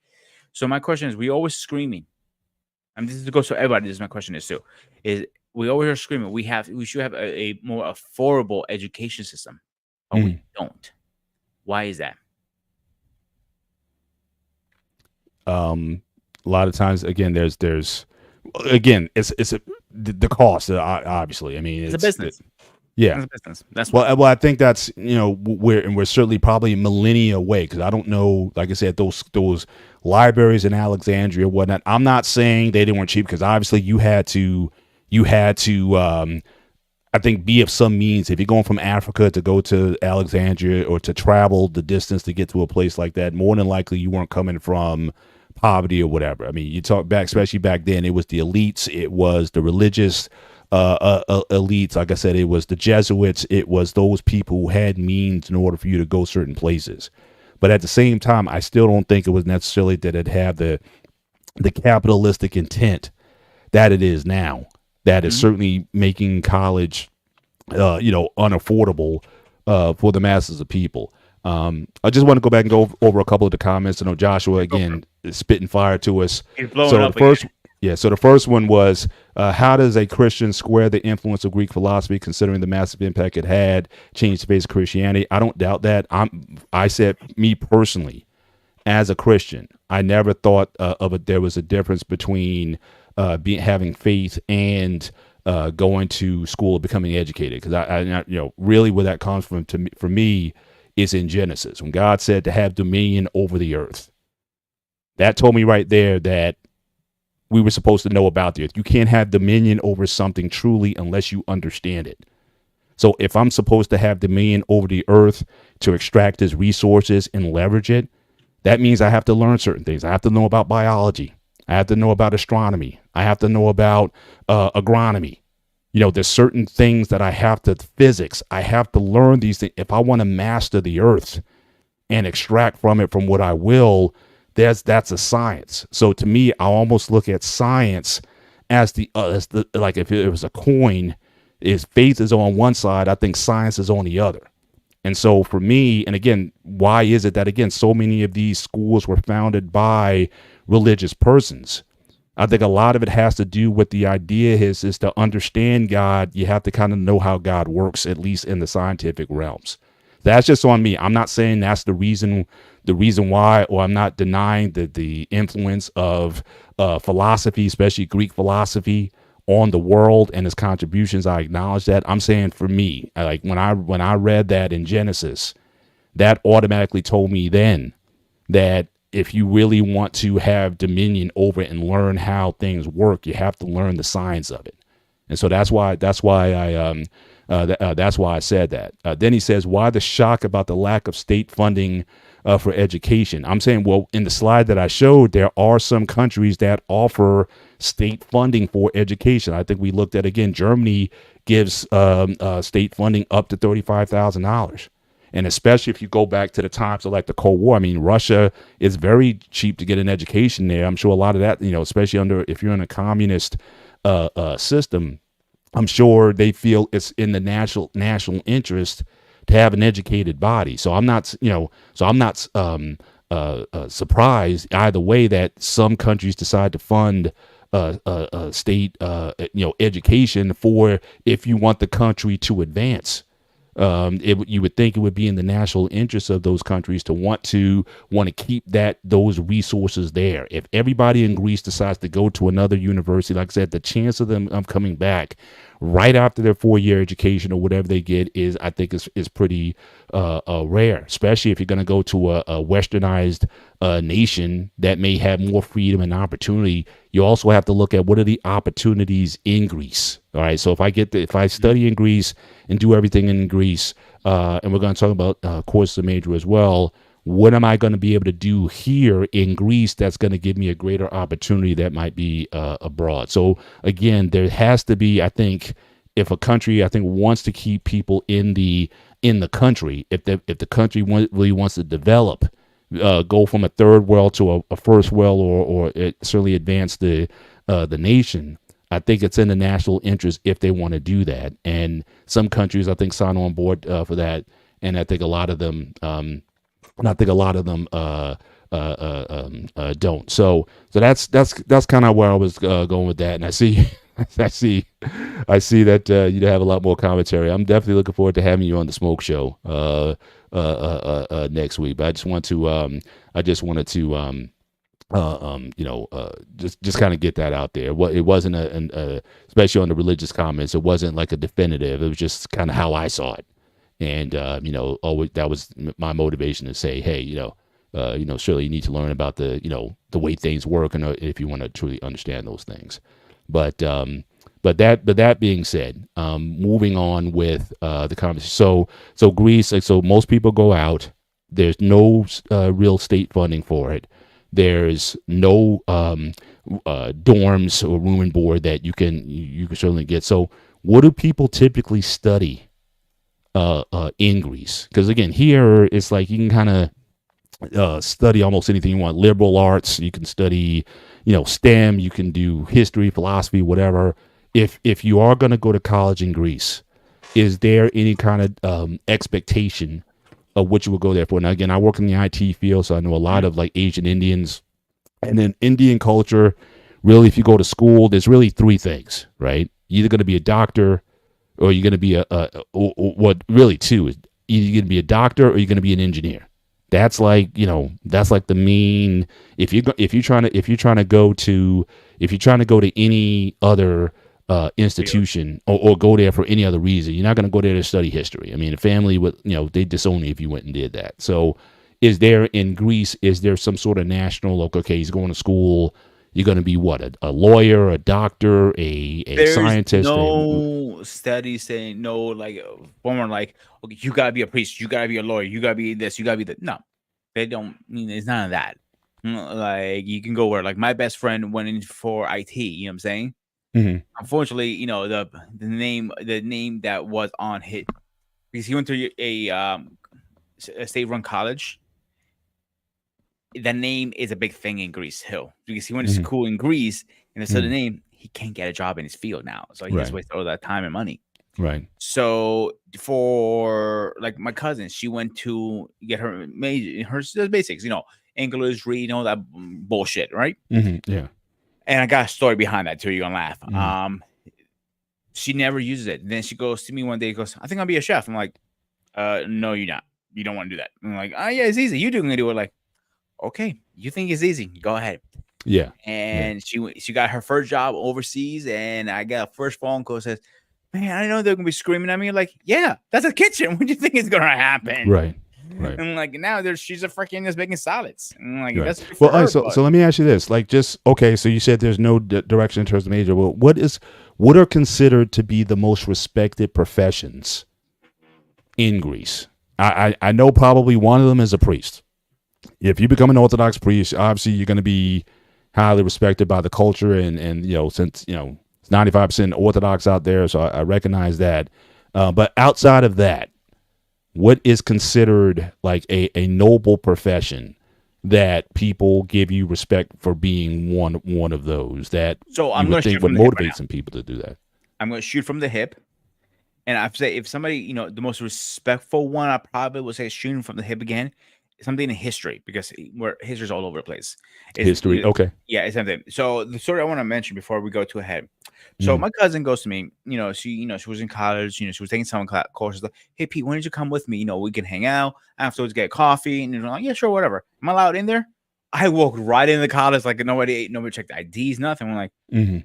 So my question is, we always screaming. And this is goes to everybody. This is my question is too. Is we always are screaming. We should have a more affordable education system, but we Mhm. don't. Why is that? A lot of times, again, there's again, it's the cost. Obviously, I mean, It's a it's business. yeah. It's a business. That's Well, why. well, I think that's we're certainly probably millennia away because I don't know. Like I said, those libraries in Alexandria, whatnot. I'm not saying they weren't cheap because obviously you had to I think be of some means. If you're going from Africa to go to Alexandria or to travel the distance to get to a place like that, more than likely you weren't coming from poverty or whatever. I mean, you talk back, especially back then, it was the elites, it was the religious elites. Like I said, it was the Jesuits, it was those people who had means in order for you to go certain places. But at the same time, I still don't think it was necessarily that it had the capitalistic intent that it is now. That is Mhm. certainly making college, unaffordable for the masses of people. I just want to go back and go over a couple of the comments. I know Joshua Go for it. again is spitting fire to us. He's blowing So the up again. first, yeah. So the first one was, how does a Christian square the influence of Greek philosophy, considering the massive impact it had, changed the face of Christianity? I don't doubt that. I said me personally, as a Christian, I never thought there was a difference between having faith and going to school or becoming educated. Because really where that comes from for me is in Genesis when God said to have dominion over the earth. That told me right there that we were supposed to know about the earth. You can't have dominion over something truly unless you understand it. So if I'm supposed to have dominion over the earth to extract its resources and leverage it, that means I have to learn certain things. I have to know about biology. I have to know about astronomy. I have to know about agronomy. There's certain things that I have to physics. I have to learn these things if I want to master the earth and extract from it from what I will. That's a science. So to me, I almost look at science as the like if it was a coin, is faith is on one side. I think science is on the other. And so for me, and again, why is it that, again, so many of these schools were founded by religious persons? I think a lot of it has to do with the idea is to understand God. You have to kind of know how God works, at least in the scientific realms. That's just on me. I'm not saying that's the reason why, or I'm not denying the influence of philosophy, especially Greek philosophy, on the world and its contributions. I acknowledge that. I'm saying for me, like when I read that in Genesis, that automatically told me then that if you really want to have dominion over it and learn how things work, you have to learn the science of it. And so that's why I said that. Then he says, why the shock about the lack of state funding for education? I'm saying, well, in the slide that I showed, there are some countries that offer state funding for education. I think we looked at, again, Germany gives state funding up to $35,000. And especially if you go back to the times of like the Cold War, I mean, Russia is very cheap to get an education there. I'm sure a lot of that, especially if you're in a communist system, I'm sure they feel it's in the national interest to have an educated body. So I'm not, surprised either way that some countries decide to fund state, education for if you want the country to advance. You would think it would be in the national interest of those countries to want to keep those resources there. If everybody in Greece decides to go to another university, like I said, the chance of them coming back right after their 4-year education or whatever they get I think is pretty rare, especially if you're going to go to a westernized nation that may have more freedom and opportunity. You also have to look at what are the opportunities in Greece. All right. So if I study in Greece and do everything in Greece, and we're going to talk about courses of major as well, what am I going to be able to do here in Greece that's going to give me a greater opportunity that might be abroad? So again, there has to be, I think, if a country, I think, wants to keep people in the country, if the country really wants to develop, go from a third world to a first world, or it certainly advance the nation, I think it's in the national interest if they want to do that. And some countries, I think, sign on board for that. And I think a lot of them, don't. So that's kind of where I was going with that. And I see, I see, I see that you have a lot more commentary. I'm definitely looking forward to having you on the Smoke Show next week. But I just wanted to just kind of get that out there. It wasn't especially on the religious comments, it wasn't like a definitive. It was just kind of how I saw it, and always that was my motivation to say, hey, surely you need to learn about the way things work, and if you want to truly understand those things. But that being said, moving on with the conversation. So Greece, like, so most people go out. There's no real state funding for it. There's no dorms or room and board that you can certainly get. So what do people typically study in Greece? Because again, here it's like you can kind of study almost anything you want. Liberal arts, you can study, STEM, you can do history, philosophy, whatever. If you are going to go to college in Greece, is there any kind of expectation of what you would go there for? Now, again, I work in the IT field, so I know a lot of like Asian Indians, and then Indian culture. Really, if you go to school, there's really three things, right? You're either going to be a doctor, or you're going to be what really two is either you're going to be a doctor or you're going to be an engineer. That's like the main. If you're trying to go to any other institution or go there for any other reason, you're not going to go there to study history. I mean, a family would, they disown you if you went and did that. So is there in Greece, is there some sort of national, like, okay, he's going to school, you're going to be what, a lawyer, a doctor, a scientist? No studies saying no, like former, like, okay, you gotta be a priest, you gotta be a lawyer, you gotta be this, you gotta be that. No, they don't. It's none of that. Like, you can go where, like, my best friend went in for IT. You know what I'm saying? Mm-hmm. Unfortunately, the name that was on his, because he went to a state-run college. The name is a big thing in Greece, Hill, because he went to school in Greece, and instead of the name, he can't get a job in his field now. So he has to waste all that time and money. Right. So for like my cousin, she went to get her major, her basics, English, reading, all that bullshit, right? Mm-hmm. Yeah. And I got a story behind that too. You're gonna laugh. She never uses it. And then she goes to me one day, goes, I think I'll be a chef. I'm like, no, you're not. You don't want to do that. I'm like, oh yeah, it's easy. You're gonna do it. Like, okay, you think it's easy? Go ahead. Yeah. And she got her first job overseas, and I got a first phone call that says, man, I know they're gonna be screaming at me. Like, yeah, that's a kitchen. What do you think is gonna happen? Right. Right. And like now she's a freaking just making salads. And like, right. that's well. Her, so let me ask you this: like, just okay. So you said there's no direction in terms of major. Well, what are considered to be the most respected professions in Greece? I know probably one of them is a priest. If you become an Orthodox priest, obviously you're going to be highly respected by the culture, and since it's 95% Orthodox out there, so I recognize that. But outside of that, what is considered like a noble profession that people give you respect for being one of those that I'm you would think would motivate some people to do that? I'm going to shoot from the hip. And I'd say if somebody, the most respectful one, I probably would say shooting from the hip again, something in history, because history's all over the place. History, okay. Yeah, it's something. So the story I want to mention before we go to ahead. So my cousin goes to me, she was in college, she was taking some courses. Like, hey Pete, why don't you come with me? We can hang out afterwards, get coffee, and like, yeah, sure, whatever. Am I allowed in there? I walked right into college, like nobody checked IDs, nothing. I'm like, to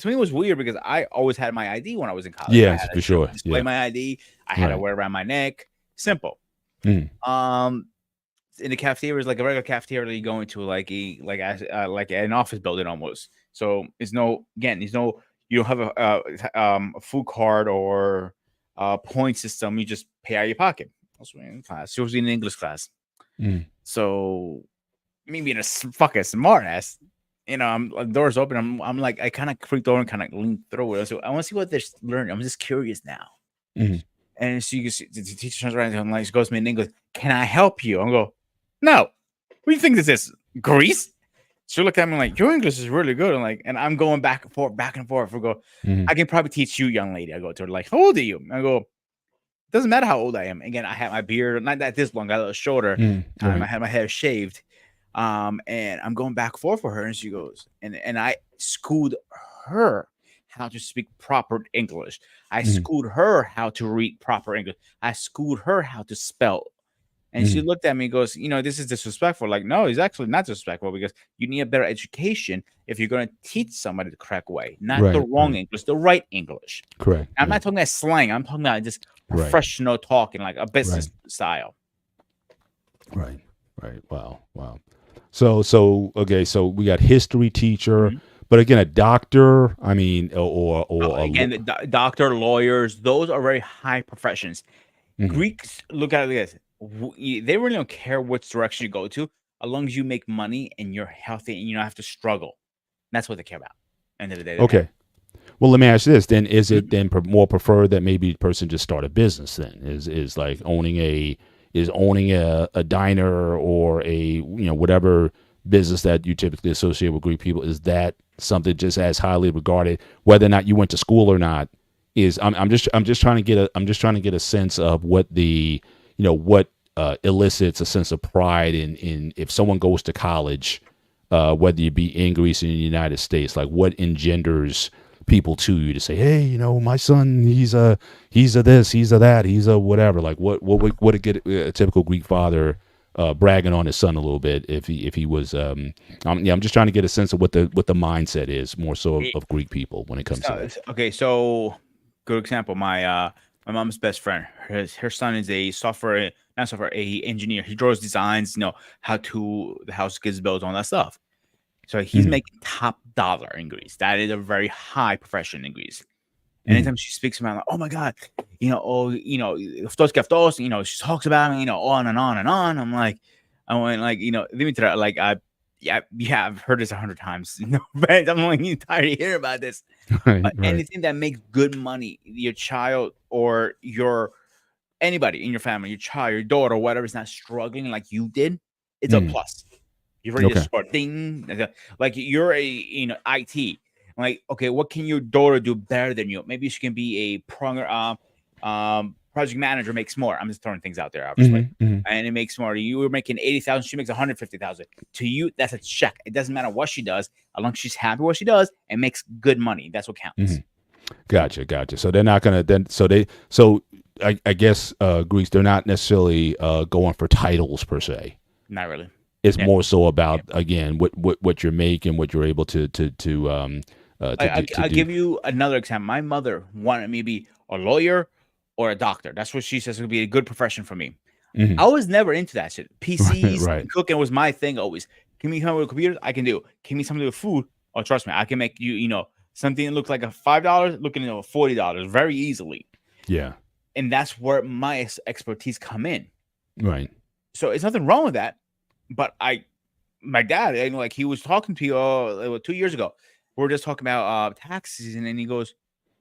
me it was weird because I always had my ID when I was in college. Yeah, for sure. Display my ID. I had to wear it around my neck. Simple. In the cafeteria is like a regular cafeteria that you go into, like an office building almost. So you don't have a food card or a point system. You just pay out of your pocket. I was in class. She was in an English class. So me being a fucking smart ass, the door's open. I'm like, I kind of creeped over and kind of leaned through it. So I want to see what they're learning. I'm just curious now. And the teacher turns around and she goes to me in English, can I help you? I'm go, no. What do you think this is? Greece? She looked at me like, your English is really good. And I'm going back and forth, back and forth. I go, Mm-hmm. I can probably teach you, young lady. I go to her, like, how old are you? I go, doesn't matter how old I am. Again, I had my beard, not that this long, I got a little shorter. I Right. had my hair shaved. And I'm going back and forth for her. And she goes, and I schooled her how to speak proper English. I Mm-hmm. schooled her how to read proper English. I schooled her how to spell. And she Mm-hmm. looked at me and goes, this is disrespectful. Like, no, it's actually not disrespectful because you need a better education if you're going to teach somebody the correct way, not the Right. wrong Right. English, the right English. Correct. I'm Yeah. not talking about slang. I'm talking about just Right. professional talking, like a Right. business style. Right. Right. Wow. Wow. So okay. So we got history teacher, Mhm. but again, a doctor. I mean, or Again, the doctor, lawyers, those are very high professions. Mhm. Greeks look at it like this. They really don't care which direction you go to, as long as you make money and you're healthy and you don't have to struggle. That's what they care about. End of the day, they pay. Okay. Well, let me ask you this. Then, is it Mhm. then more preferred that maybe the person just start a business? Then is like owning a diner or whatever business that you typically associate with Greek people. Is that something just as highly regarded, whether or not you went to school or not? I'm just trying to get a sense of what what elicits a sense of pride in if someone goes to college, whether you be in Greece or in the United States, like what engenders people to you to say, hey, my son, he's a this, he's a that, he's a whatever. Like what would get a typical Greek father bragging on his son a little bit if he was I'm just trying to get a sense of what the mindset is more so of Greek people when it comes to that. Okay, so good example. My mom's best friend. Her son is a software, not software, a engineer. He draws designs, how the house gets built, all that stuff. So he's Mhm. making top dollar in Greece. That is a very high profession in Greece. Mhm. Anytime she speaks about, like, oh my god, Ftos Kaftos, she talks about him, on and on and on. I went like, Dimitra, like, yeah, I've heard this 100 times. But I'm like, you tired of hearing about this. Right, But right. anything that makes good money, your child or your anybody in your family, your child, your daughter, whatever, is not struggling like you did, it's a Mhm. plus. You've already just Okay. scored ding. Like you're a IT. Like, okay, what can your daughter do better than you? Maybe she can be a project manager, makes more. I'm just throwing things out there, obviously. Mhm. Mhm. And it makes more. You were making 80,000, she makes 150,000. To you, that's a check. It doesn't matter what she does, as long as she's happy with what she does and makes good money. That's what counts. Mhm. Gotcha. So they're not gonna then. So I guess Greeks, they're not necessarily going for titles per se. Not really. It's Yeah. more so about again what you're making, what you're able to I'll do. give you another example. My mother wanted me to be a lawyer or a doctor. That's what she says would be a good profession for me. Hmm. I was never into that shit. Right, PCs right. and cooking was my thing always. Give me something with computers, I can do. Give me something with food. Oh, trust me, I can make something that looks like a $5 looking at $40 very easily. Yeah, And that's where my expertise come in. right. So it's nothing wrong with that. But my dad, like he was talking to you 2 years ago. We were just talking about taxes, and then he goes,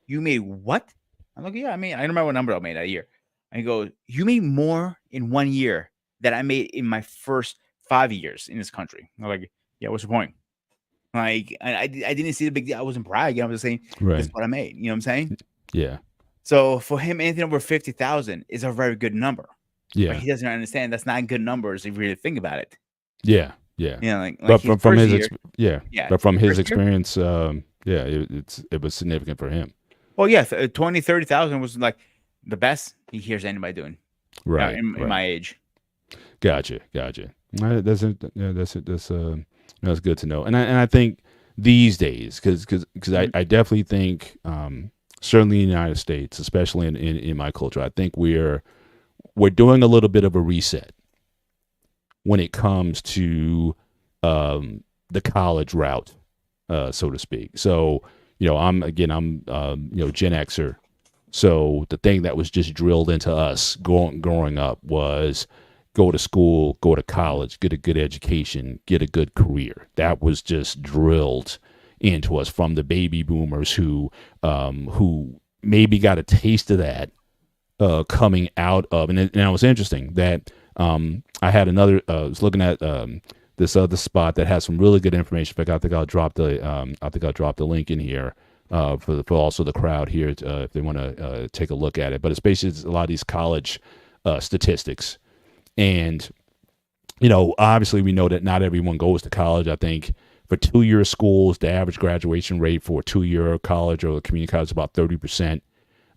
"You made what?" I'm like, "Yeah, I don't remember what number I made that year." And he goes, "You made more in 1 year than I made in my first 5 years in this country." I'm like, "Yeah, what's the point?" Like, I didn't see the big deal. I wasn't bragging. I was just saying, "This Right. is what I made." You know what I'm saying? Yeah. So for him, anything over 50,000 is a very good number, but Yeah. he doesn't understand that's not good numbers if you really think about it. Yeah. Yeah. Like But his from first his year, yeah, yeah, but from his first year. experience, yeah, it was significant for him. Well, yeah, 20, 30,000 was like the best he hears anybody doing. Right. In Right. my age. Gotcha. That's it. Yeah, that's good to know. And I think these days, because Mhm. I definitely think, certainly in the United States, especially in my culture, I think we're doing a little bit of a reset when it comes to the college route, so to speak. So I'm Gen Xer. So the thing that was just drilled into us growing up was go to school, go to college, get a good education, get a good career. That was just drilled into us from the baby boomers who maybe got a taste of that coming out of, and it was interesting that I had another. I was looking at other spot that has some really good information. In fact, I think I'll drop the link in here for also the crowd here if they want to take a look at it. But it's basically a lot of these college statistics, and obviously we know that not everyone goes to college. I think for 2-year schools, the average graduation rate for a 2-year college or a community college is about 30%.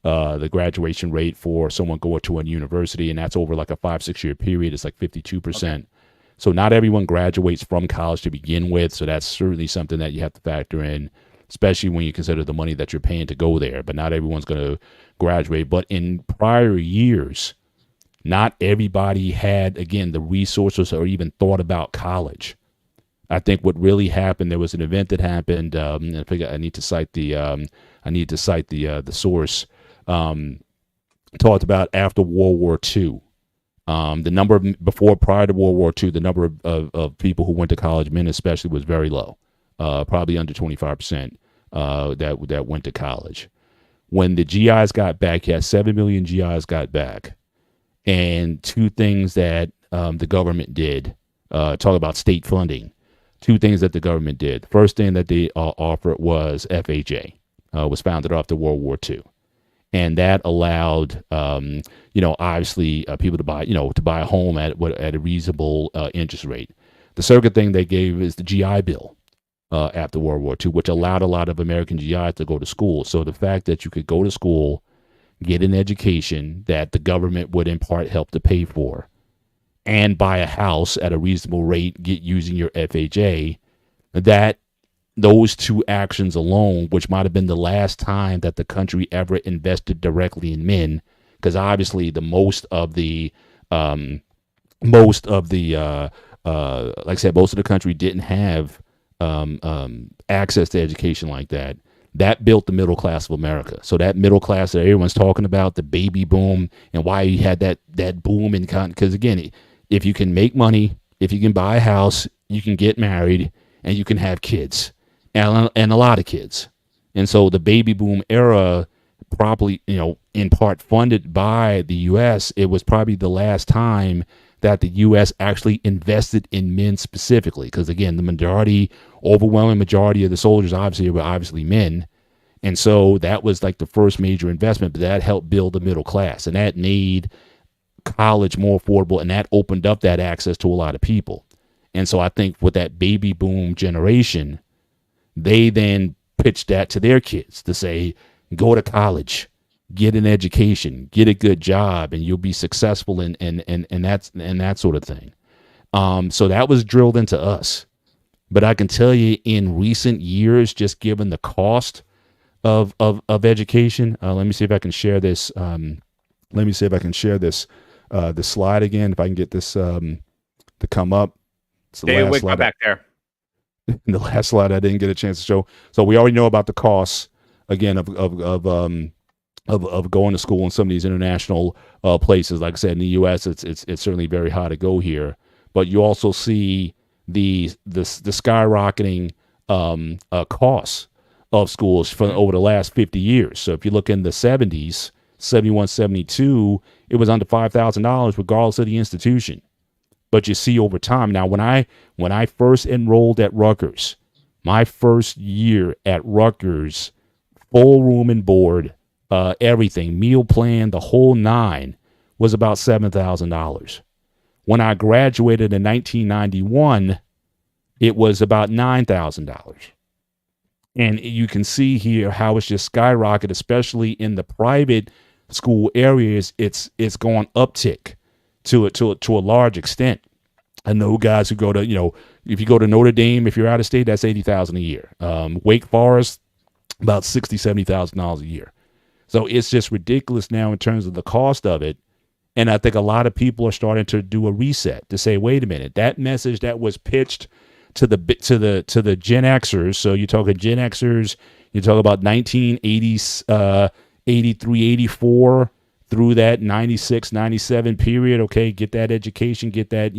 The graduation rate for someone going to a university, and that's over like a 5-6 year period, is like 52%. Okay. So not everyone graduates from college to begin with. So that's certainly something that you have to factor in, especially when you consider the money that you're paying to go there. But not everyone's going to graduate. But in prior years, not everybody had, again, the resources or even thought about college. I think what really happened, there was an event that happened. I need to cite the source. Talked about after World War II. The number prior to World War II, the number of people who went to college, men especially, was very low, probably under 25% that went to college. When the GIs got back, you had 7 million GIs got back, and two things that the government did. Talk about state funding. Two things that the government did. First thing that they offered was FHA, was founded after World War II. And that allowed, obviously people to buy a home at a reasonable interest rate. The second thing they gave is the GI Bill after World War II, which allowed a lot of American GIs to go to school. So the fact that you could go to school, get an education that the government would in part help to pay for, and buy a house at a reasonable rate, using your FHA, that those two actions alone, which might have been the last time that the country ever invested directly in men, because obviously most of the like I said, most of the country didn't have access to education like that. That built the middle class of America. So that middle class that everyone's talking about, the baby boom, and why you had that boom in because again, if you can make money, if you can buy a house, you can get married, and you can have kids. And a lot of kids. And so the baby boom era, probably, in part funded by the U.S., it was probably the last time that the U.S. actually invested in men specifically. Because, again, the overwhelming majority of the soldiers were obviously men. And so that was like the first major investment, but that helped build the middle class. And that made college more affordable, and that opened up that access to a lot of people. And so I think with that baby boom generation, they then pitched that to their kids to say, go to college, get an education, get a good job, and you'll be successful and that sort of thing. So that was drilled into us. But I can tell you, in recent years, just given the cost of education, let me see if I can share this. This slide again, if I can get this to come up. It's the last slide back there. The last slide I didn't get a chance to show. So we already know about the costs, again, of going to school in some of these international places. Like I said, in the U.S., it's certainly very high to go here. But you also see the skyrocketing costs of schools for over the last 50 years. So if you look in the 70s, 71, 72, it was under $5,000 regardless of the institution. But you see over time. Now, when I first enrolled at Rutgers, my first year at Rutgers, full room and board, everything, meal plan, the whole nine, was about $7,000. When I graduated in 1991, it was about $9,000. And you can see here how it's just skyrocketed, especially in the private school areas. It's gone uptick to a large extent. I know guys who go to, if you go to Notre Dame, if you're out of state, that's $80,000 a year. Wake Forest, about $60,000, $70,000 a year. So it's just ridiculous now in terms of the cost of it. And I think a lot of people are starting to do a reset to say, wait a minute, that message that was pitched to the Gen Xers. So you're talking Gen Xers, you talk about 1980s, 83, 84 through that 96, 97 period. Okay, get that education, get that,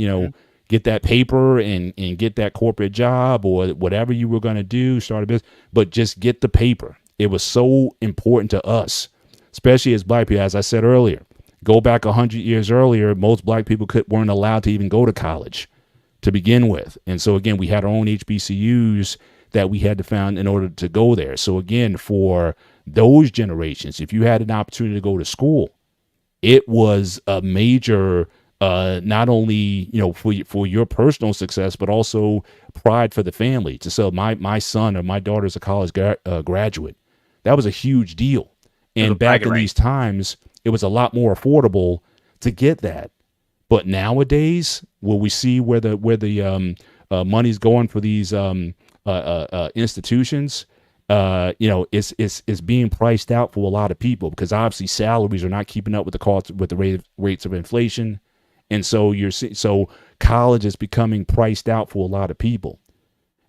get that paper and get that corporate job or whatever you were going to do, start a business, but just get the paper. It was so important to us, especially as black people. As I said earlier, go back 100 years earlier, most black people weren't allowed to even go to college to begin with. And so again, we had our own HBCUs that we had to found in order to go there. So again, for those generations, if you had an opportunity to go to school, it was a major, not only, for your personal success, but also pride for the family to say my son or my daughter's a college graduate. That was a huge deal. And back in these times, it was a lot more affordable to get that. But nowadays, will we see where the money's going for these institutions? It's being priced out for a lot of people because obviously salaries are not keeping up with the cost with the rates of inflation, and so so college is becoming priced out for a lot of people.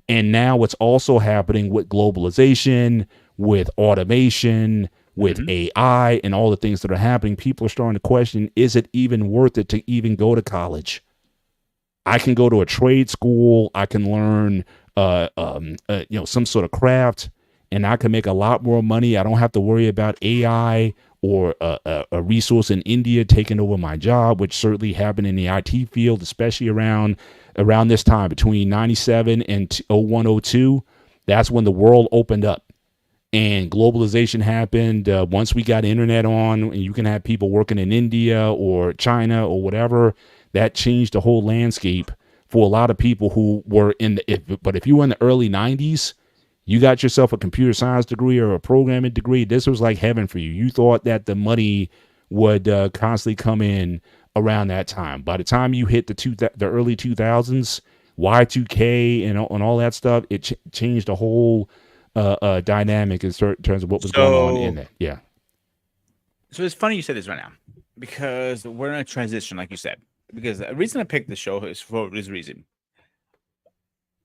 And now what's also happening with globalization, with automation, with AI, and all the things that are happening, people are starting to question: is it even worth it to even go to college? I can go to a trade school. I can learn, some sort of craft, and I can make a lot more money. I don't have to worry about AI or a resource in India taking over my job, which certainly happened in the IT field, especially around this time between 97 and 01, 02. That's when the world opened up and globalization happened. Once we got internet on, and you can have people working in India or China or whatever, that changed the whole landscape for a lot of people who were but if you were in the early 90s, you got yourself a computer science degree or a programming degree, this was like heaven for you. You thought that the money would constantly come in around that time. By the time you hit the early 2000s, Y2K and all that stuff, it changed the whole dynamic in terms of what was going on in that. Yeah. So it's funny you said this right now because we're in a transition, like you said. Because the reason I picked the show is for this reason.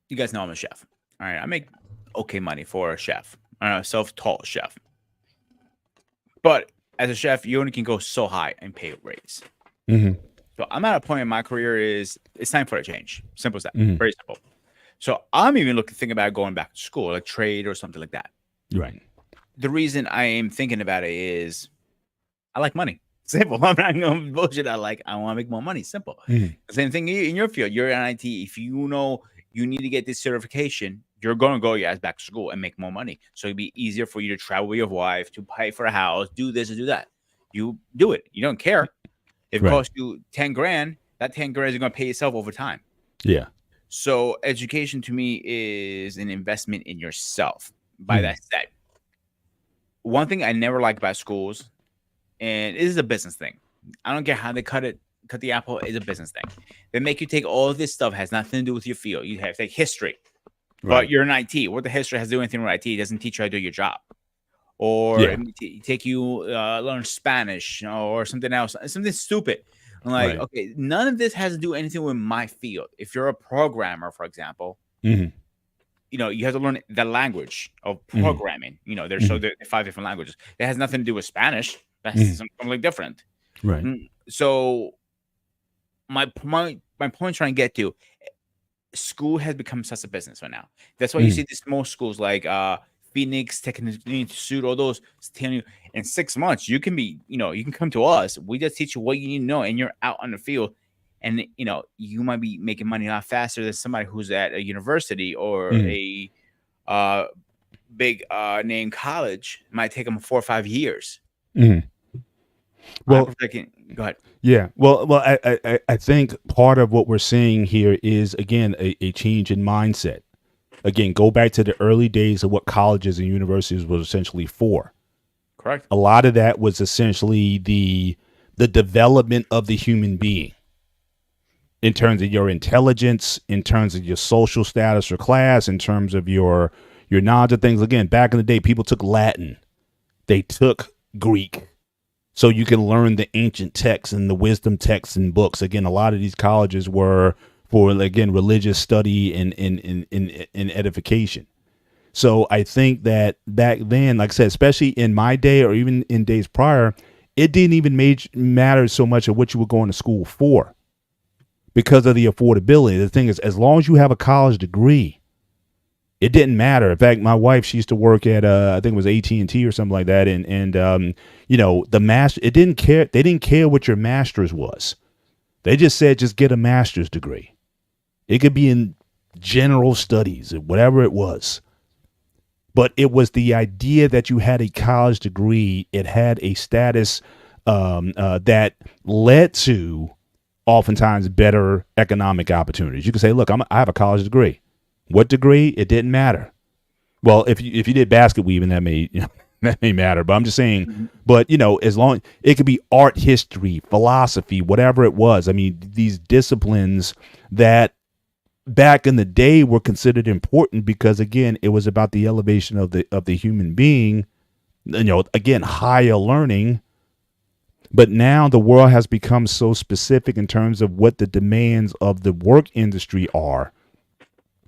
You guys know I'm a chef. All right, I make okay money for a chef. I'm a self-taught chef. But as a chef, you only can go so high in pay raise. Mm-hmm. So I'm at a point in my career it's time for a change. Simple as that. Mm-hmm. Very simple. So I'm even thinking about going back to school, like trade or something like that. Right. The reason I am thinking about it is I like money. Simple. I'm not going to bullshit. I want to make more money. Simple. Mm-hmm. Same thing in your field. You're in IT. If you know you need to get this certification, you're going to go your ass back to school and make more money. So it'd be easier for you to travel with your wife, to pay for a house, do this and do that. You do it. You don't care. If it costs you 10 grand, that 10 grand is going to pay yourself over time. Yeah. So education to me is an investment in yourself. By that said, one thing I never liked about schools, and it is a business thing. I don't care how they cut the apple. It's a business thing. They make you take all of this stuff has nothing to do with your field. You have to take history, but you're in IT. What the history has to do anything with IT? It doesn't teach you how to do your job, or take you learn Spanish or something else, something stupid. I'm okay, none of this has to do anything with my field. If you're a programmer, for example, you have to learn the language of programming. There's 5 different languages. It has nothing to do with Spanish. That's something different. Right. So my point trying to get to, school has become such a business right now. That's why you see these small schools like Phoenix Technical Institute, all those telling you in 6 months you can be, you can come to us. We just teach you what you need to know, and you're out on the field, and you might be making money a lot faster than somebody who's at a university or a big name college. It might take them 4 or 5 years. Well, go ahead. Yeah. Well, I think part of what we're seeing here is, again, a change in mindset. Again, go back to the early days of what colleges and universities was essentially for. Correct. A lot of that was essentially the development of the human being in terms of your intelligence, in terms of your social status or class, in terms of your knowledge of things. Again, back in the day, people took Latin. They took Greek. So you can learn the ancient texts and the wisdom texts and books. Again, a lot of these colleges were for, again, religious study and edification. So I think that back then, like I said, especially in my day or even in days prior, it didn't even matter so much of what you were going to school for because of the affordability. The thing is, as long as you have a college degree, it didn't matter. In fact, my wife, she used to work at I think it was AT&T or something like that, and the master. It didn't care. They didn't care what your master's was. They just said just get a master's degree, It could be in general studies, whatever it was. But it was the idea that you had a college degree. It had a status that led to oftentimes better economic opportunities. You could say, look, I have a college degree. What degree? It didn't matter. Well, if you did basket weaving, that may that may matter. But I'm just saying. But as long it could be art history, philosophy, whatever it was. I mean, these disciplines that back in the day were considered important because, again, it was about the elevation of the human being. Again, higher learning. But now the world has become so specific in terms of what the demands of the work industry are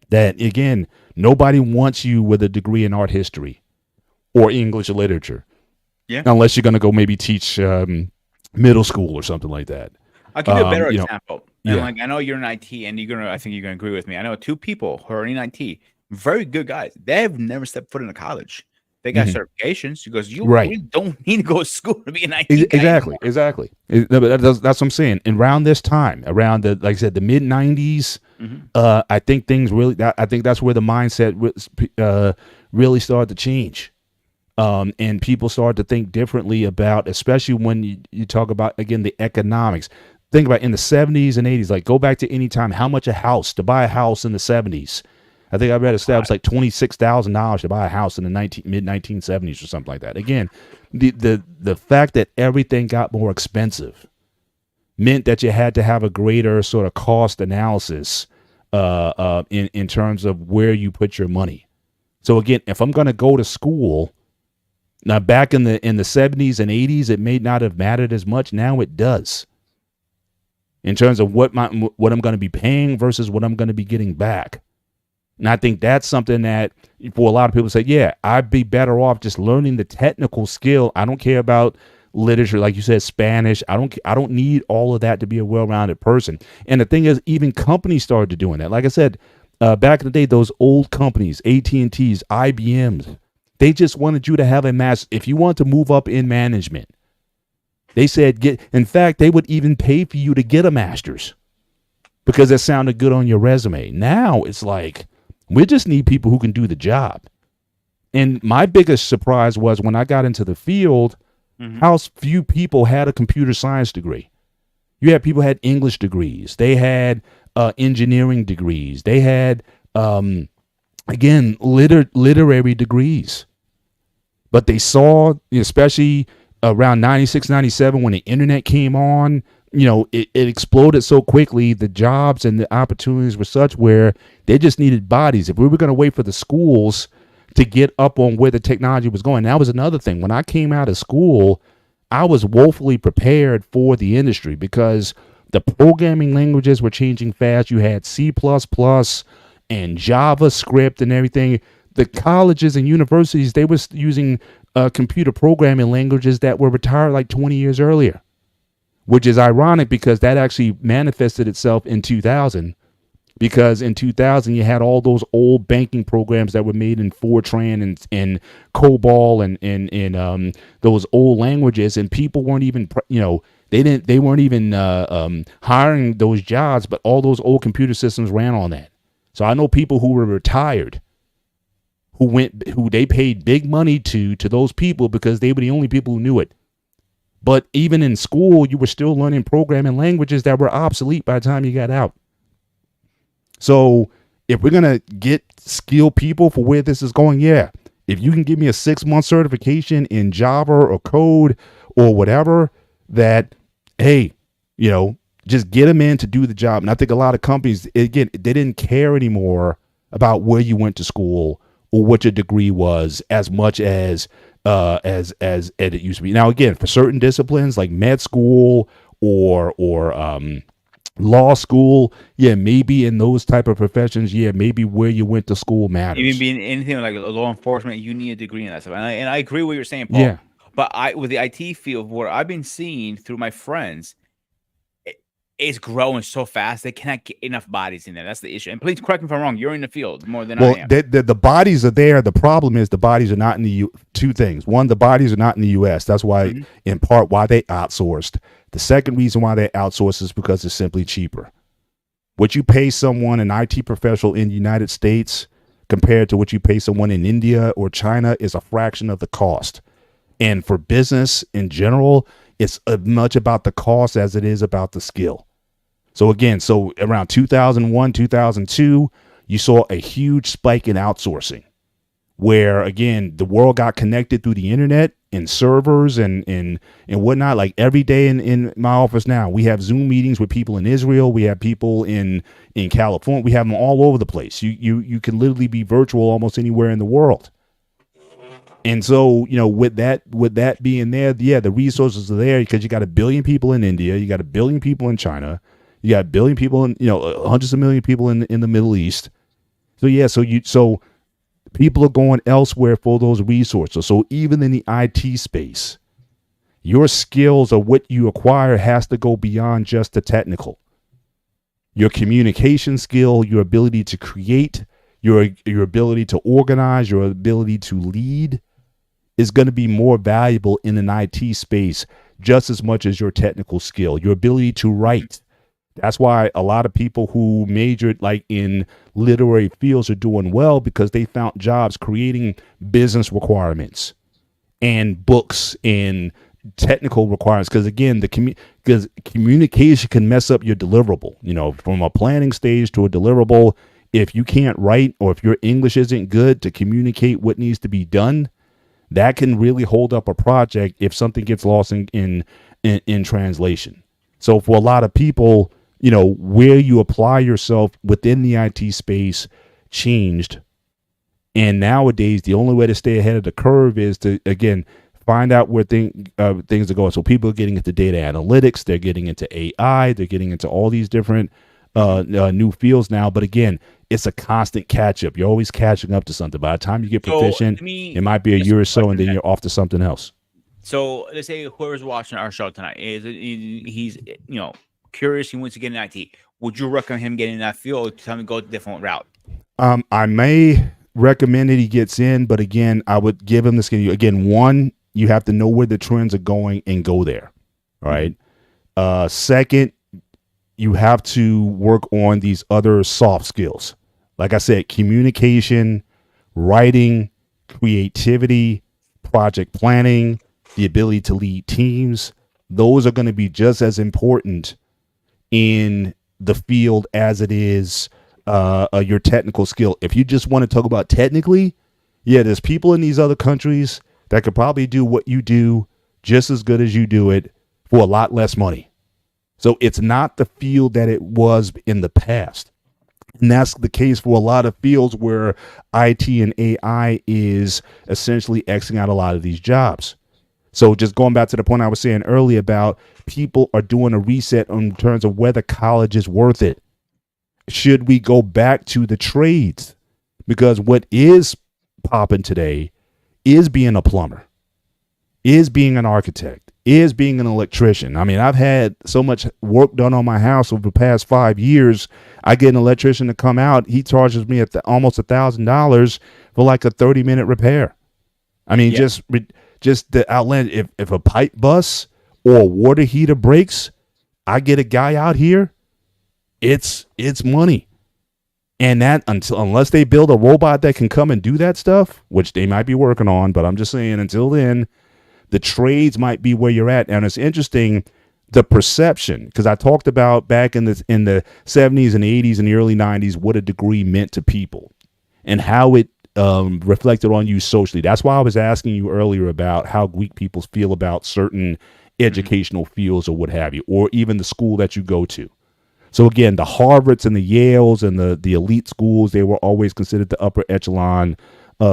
that, again, nobody wants you with a degree in art history or English literature. Yeah. Unless you're going to go maybe teach middle school or something like that. I'll give you a better example. And yeah. I know you're in IT, and I think you're gonna agree with me. I know two people who are in IT, very good guys. They've never stepped foot in a college. They got certifications because you really don't need to go to school to be an IT guy Exactly. That's what I'm saying. And around this time, around like I said, the mid '90s, I think things really. I think that's where the mindset really started to change. And people started to think differently about, especially when you talk about, again, the economics. Think about in the 70s and 80s, like go back to any time, how much to buy a house in the 70s. I think I read a stat, it was like $26,000 to buy a house in the mid 1970s or something like that. Again, the fact that everything got more expensive meant that you had to have a greater sort of cost analysis in terms of where you put your money. So again, if I'm going to go to school, now back in the 70s and 80s, it may not have mattered as much. Now it does. In terms of what I'm going to be paying versus what I'm going to be getting back. And I think that's something that for a lot of people say, yeah, I'd be better off just learning the technical skill. I don't care about literature, like you said, Spanish. I don't need all of that to be a well-rounded person. And the thing is, even companies started doing that. Like I said, back in the day, those old companies, AT&Ts, IBMs, they just wanted you to have a master. If you want to move up in management, they said in fact, they would even pay for you to get a master's because it sounded good on your resume. Now it's like, we just need people who can do the job. And my biggest surprise was when I got into the field, how few people had a computer science degree. You had people who had English degrees. They had engineering degrees. They had, again, literary degrees. But they saw, especially around 96, 97, when the internet came on, it exploded so quickly. The jobs and the opportunities were such where they just needed bodies. If we were going to wait for the schools to get up on where the technology was going, that was another thing. When I came out of school, I was woefully prepared for the industry because the programming languages were changing fast. You had C++ and JavaScript and everything. The colleges and universities, they were using computer programming languages that were retired like 20 years earlier, which is ironic because that actually manifested itself in 2000. Because in 2000, you had all those old banking programs that were made in Fortran and COBOL and those old languages, and people weren't even, they weren't even hiring those jobs, but all those old computer systems ran on that. So I know people who were retired who they paid big money to those people because they were the only people who knew it. But even in school, you were still learning programming languages that were obsolete by the time you got out. So if we're going to get skilled people for where this is going, yeah, if you can give me a 6-month certification in Java or code or whatever, that, hey, just get them in to do the job. And I think a lot of companies, again, they didn't care anymore about where you went to school or what your degree was as much as it used to be. Now, again, for certain disciplines like med school or law school, yeah, maybe in those type of professions, yeah, maybe where you went to school matters. Even being anything like law enforcement, you need a degree in that stuff. And I agree with what you're saying, Paul. Yeah. But with the IT field, what I've been seeing through my friends, it's growing so fast they cannot get enough bodies in there. That's the issue. And please correct me if I'm wrong. You're in the field more than I am. The bodies are there. The problem is the bodies are not in the two things. One, the bodies are not in the U.S. That's why, in part, why they outsourced. The second reason why they outsourced is because it's simply cheaper. What you pay someone, an IT professional in the United States, compared to what you pay someone in India or China, is a fraction of the cost. And for business in general, it's as much about the cost as it is about the skill. So again, so around 2001, 2002, you saw a huge spike in outsourcing, where again, the world got connected through the internet and servers and whatnot. Like every day in my office now, we have Zoom meetings with people in Israel. We have people in California. We have them all over the place. You can literally be virtual almost anywhere in the world. And so, with that being there, yeah, the resources are there because you got 1 billion people in India, you got 1 billion people in China, you got 1 billion people in, hundreds of million people in the Middle East. So yeah, so people are going elsewhere for those resources. So even in the IT space, your skills or what you acquire has to go beyond just the technical. Your communication skill, your ability to create, your ability to organize, your ability to lead is going to be more valuable in an IT space just as much as your technical skill, your ability to write. That's why a lot of people who majored like in literary fields are doing well, because they found jobs creating business requirements and books and technical requirements. Because again, because communication can mess up your deliverable, from a planning stage to a deliverable. If you can't write, or if your English isn't good to communicate what needs to be done, that can really hold up a project if something gets lost in translation. So for a lot of people, where you apply yourself within the IT space changed. And nowadays, the only way to stay ahead of the curve is to, again, find out where things are going. So people are getting into data analytics, they're getting into AI, they're getting into all these different new fields now. But again, it's a constant catch up. You're always catching up to something. By the time you get proficient, it might be a year or so, and then you're off to something else. So let's say whoever's watching our show tonight he's curious, he wants to get in IT. Would you recommend him getting in that field, or tell him to go a different route? I may recommend that he gets in, but again, I would give him the skill. Again, one, you have to know where the trends are going and go there. All right. Second, you have to work on these other soft skills. Like I said, communication, writing, creativity, project planning, the ability to lead teams. Those are going to be just as important in the field as it is your technical skill. If you just want to talk about technically, yeah, there's people in these other countries that could probably do what you do just as good as you do it for a lot less money. So it's not the field that it was in the past. And that's the case for a lot of fields where IT and AI is essentially Xing out a lot of these jobs. So just going back to the point I was saying earlier about people are doing a reset in terms of whether college is worth it. Should we go back to the trades? Because what is popping today is being a plumber, is being an architect, is being an electrician. I mean, I've had so much work done on my house over the past 5 years. I get an electrician to come out. He charges me almost $1,000 for like a 30-minute repair. I mean, just the outland. If a pipe busts or a water heater breaks, I get a guy out here. It's money. And that unless they build a robot that can come and do that stuff, which they might be working on, but I'm just saying until then, the trades might be where you're at. And it's interesting, the perception, because I talked about back in the 70s and 80s and the early 90s what a degree meant to people and how it reflected on you socially. That's why I was asking you earlier about how Greek people feel about certain educational fields or what have you, or even the school that you go to. So again, the Harvards and the Yales and the elite schools, they were always considered the upper echelon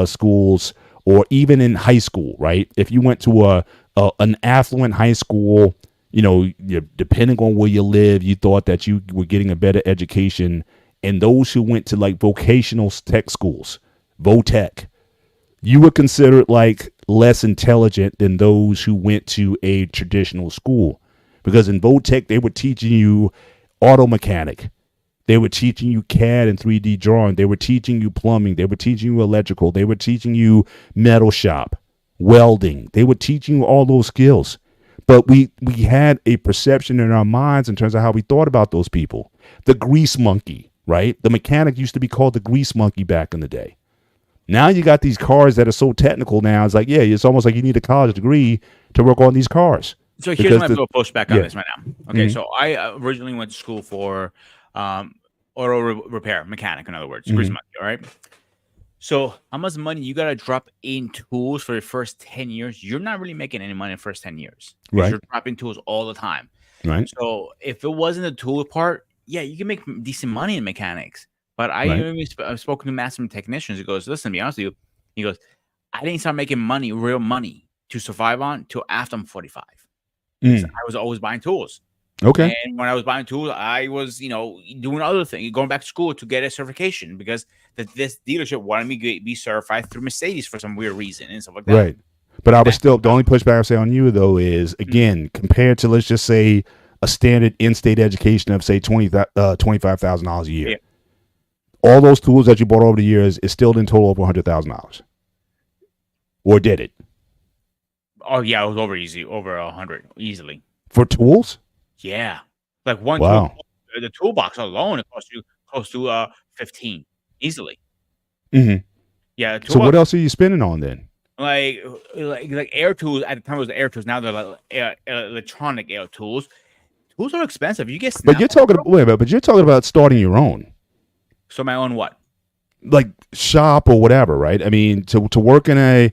schools, or even in high school, right? If you went to an affluent high school, depending on where you live, you thought that you were getting a better education. And those who went to like vocational tech schools, VOTech, you were considered like less intelligent than those who went to a traditional school. Because in VOTech, they were teaching you auto mechanic. They were teaching you CAD and 3D drawing. They were teaching you plumbing. They were teaching you electrical. They were teaching you metal shop, welding. They were teaching you all those skills. but we had a perception in our minds in terms of how we thought about those people. The grease monkey, right? The mechanic used to be called the grease monkey back in the day. Now you got these cars that are so technical now. It's like, yeah, it's almost like you need a college degree to work on these cars. So here's my little pushback on this right now. Okay, Mhm. so I originally went to school for auto repair mechanic, in other words, grease monkey. All right. So how much money you gotta drop in tools for the first 10 years? You're not really making any money in the first 10 years because Right. you're dropping tools all the time. Right. So if it wasn't the tool part, yeah, you can make decent money in mechanics. But I've spoken to master technicians. He goes, listen, to be honest with you, he goes, I didn't start making money, real money to survive on till after I'm 45. I was always buying tools. Okay. And when I was buying tools, I was, doing other things, going back to school to get a certification because this dealership wanted me to be certified through Mercedes for some weird reason and stuff like that. Right. But I was still, the only pushback I say on you though is, again, compared to, let's just say, a standard in-state education of say $25,000 a year. Yeah. All those tools that you bought over the years is still in total over $100,000. Or did it? Oh yeah, it was over 100 easily. For tools? Yeah. Like one Wow. tool, the toolbox alone, it costs you close to 15 easily. Mm-hmm. Yeah. So what else are you spending on then? Like air tools at the time it was air tools. Now they're like electronic air tools. Tools are expensive. You get but you're talking but you're talking about starting your own. So my own what? Like shop or whatever, right? I mean, to work in a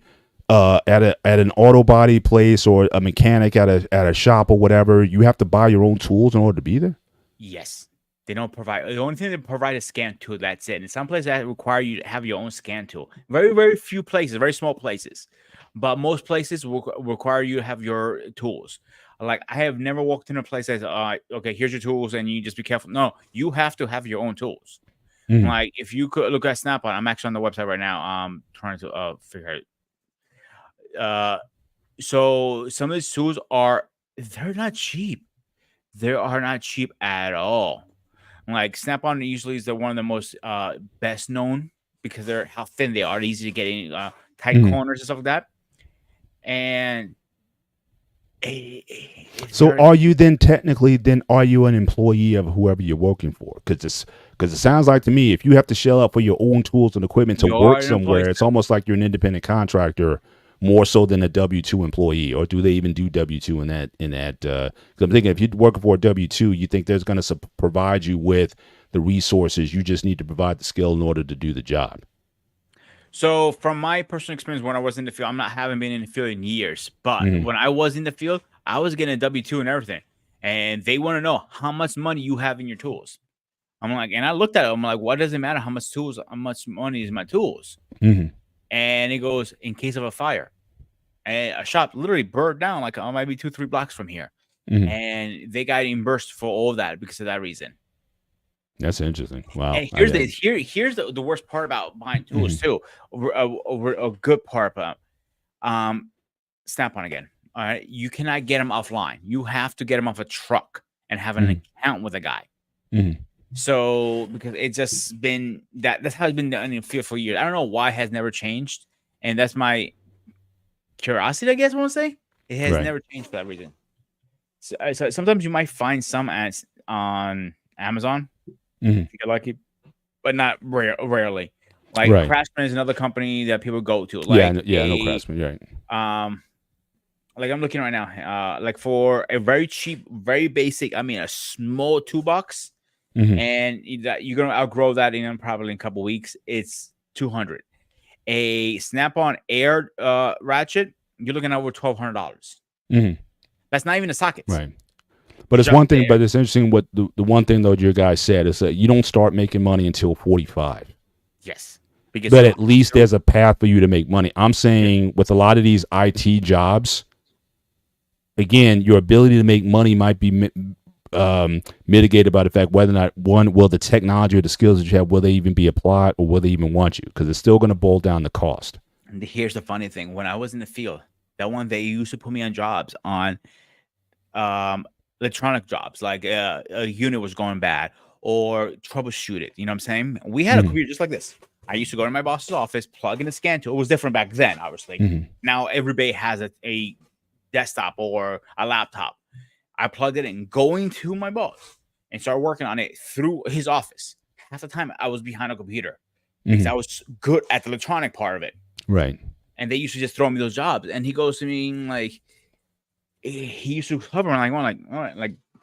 at an auto body place or a mechanic at a shop or whatever, you have to buy your own tools in order to be there. Yes, they don't provide. The only thing they provide is scan tool. That's it. And some places that require you to have your own scan tool. Very, very few places, very small places, but most places will require you to have your tools. Like I have never walked in a place that's okay, here's your tools, and you just be careful. No, you have to have your own tools. Like if you could look at Snap-on, I'm actually on the website right now. Trying to figure out. So some of these tools they're not cheap. They are not cheap at all. Like Snap-on usually is one of the most best known because they're how thin they are, easy to get in tight corners and stuff like that. And so are you then technically are you an employee of whoever you're working for? Because it sounds like to me, if you have to shell out for your own tools and equipment to work somewhere, it's almost like you're an independent contractor more so than a W-2 employee. Or do they even do W-2 in that? Because I'm thinking if you're working for a W-2, you think there's going to provide you with the resources. You just need to provide the skill in order to do the job. So from my personal experience, when I was in the field, haven't been in the field in years, but when I was in the field, I was getting a W-2 and everything. And they want to know how much money you have in your tools. I'm like, and I looked at it. I'm like, what does it matter how much money is my tools? And it goes, in case of a fire, and a shop literally burned down like maybe 2-3 blocks from here. And they got reimbursed for all of that because of that reason. That's interesting. Wow. And here's the worst part about buying tools too. A good part about Snap-on again. All right, you cannot get them offline. You have to get them off a truck and have an account with a guy. So because it's just been that's how it's been done in the field for years. I don't know why it has never changed, and that's my curiosity. I guess I want to say it has never changed for that reason. So sometimes you might find some ads on Amazon. If you're lucky, but not rarely. Like Craftsman is another company that people go to. Like I know Craftsman. Right. Like I'm looking right now. Like for a very cheap, very basic. a small toolbox, and you're gonna outgrow that in probably in a couple weeks. It's $200. A Snap-on Air ratchet, you're looking at over $1,200. That's not even the sockets. Right. But it's one thing, but it's interesting what the one thing though your guy said is that you don't start making money until 45. Yes. But at least there's a path for you to make money. I'm saying with a lot of these IT jobs, again, your ability to make money might be mitigated by the fact whether or not will the technology or the skills that you have, will they even be applied or will they even want you? Because it's still going to boil down the cost. And here's the funny thing. When I was in the field, that one they used to put me on jobs on electronic jobs, like a unit was going bad or troubleshoot it. You know what I'm saying? We had a computer just like this. I used to go to my boss's office, plug in a scan tool. It was different back then, obviously. Now everybody has a desktop or a laptop. I plugged it in, going to my boss and started working on it through his office. Half the time I was behind a computer because I was good at the electronic part of it. Right. And they used to just throw me those jobs. And he goes to me like, he used to cover and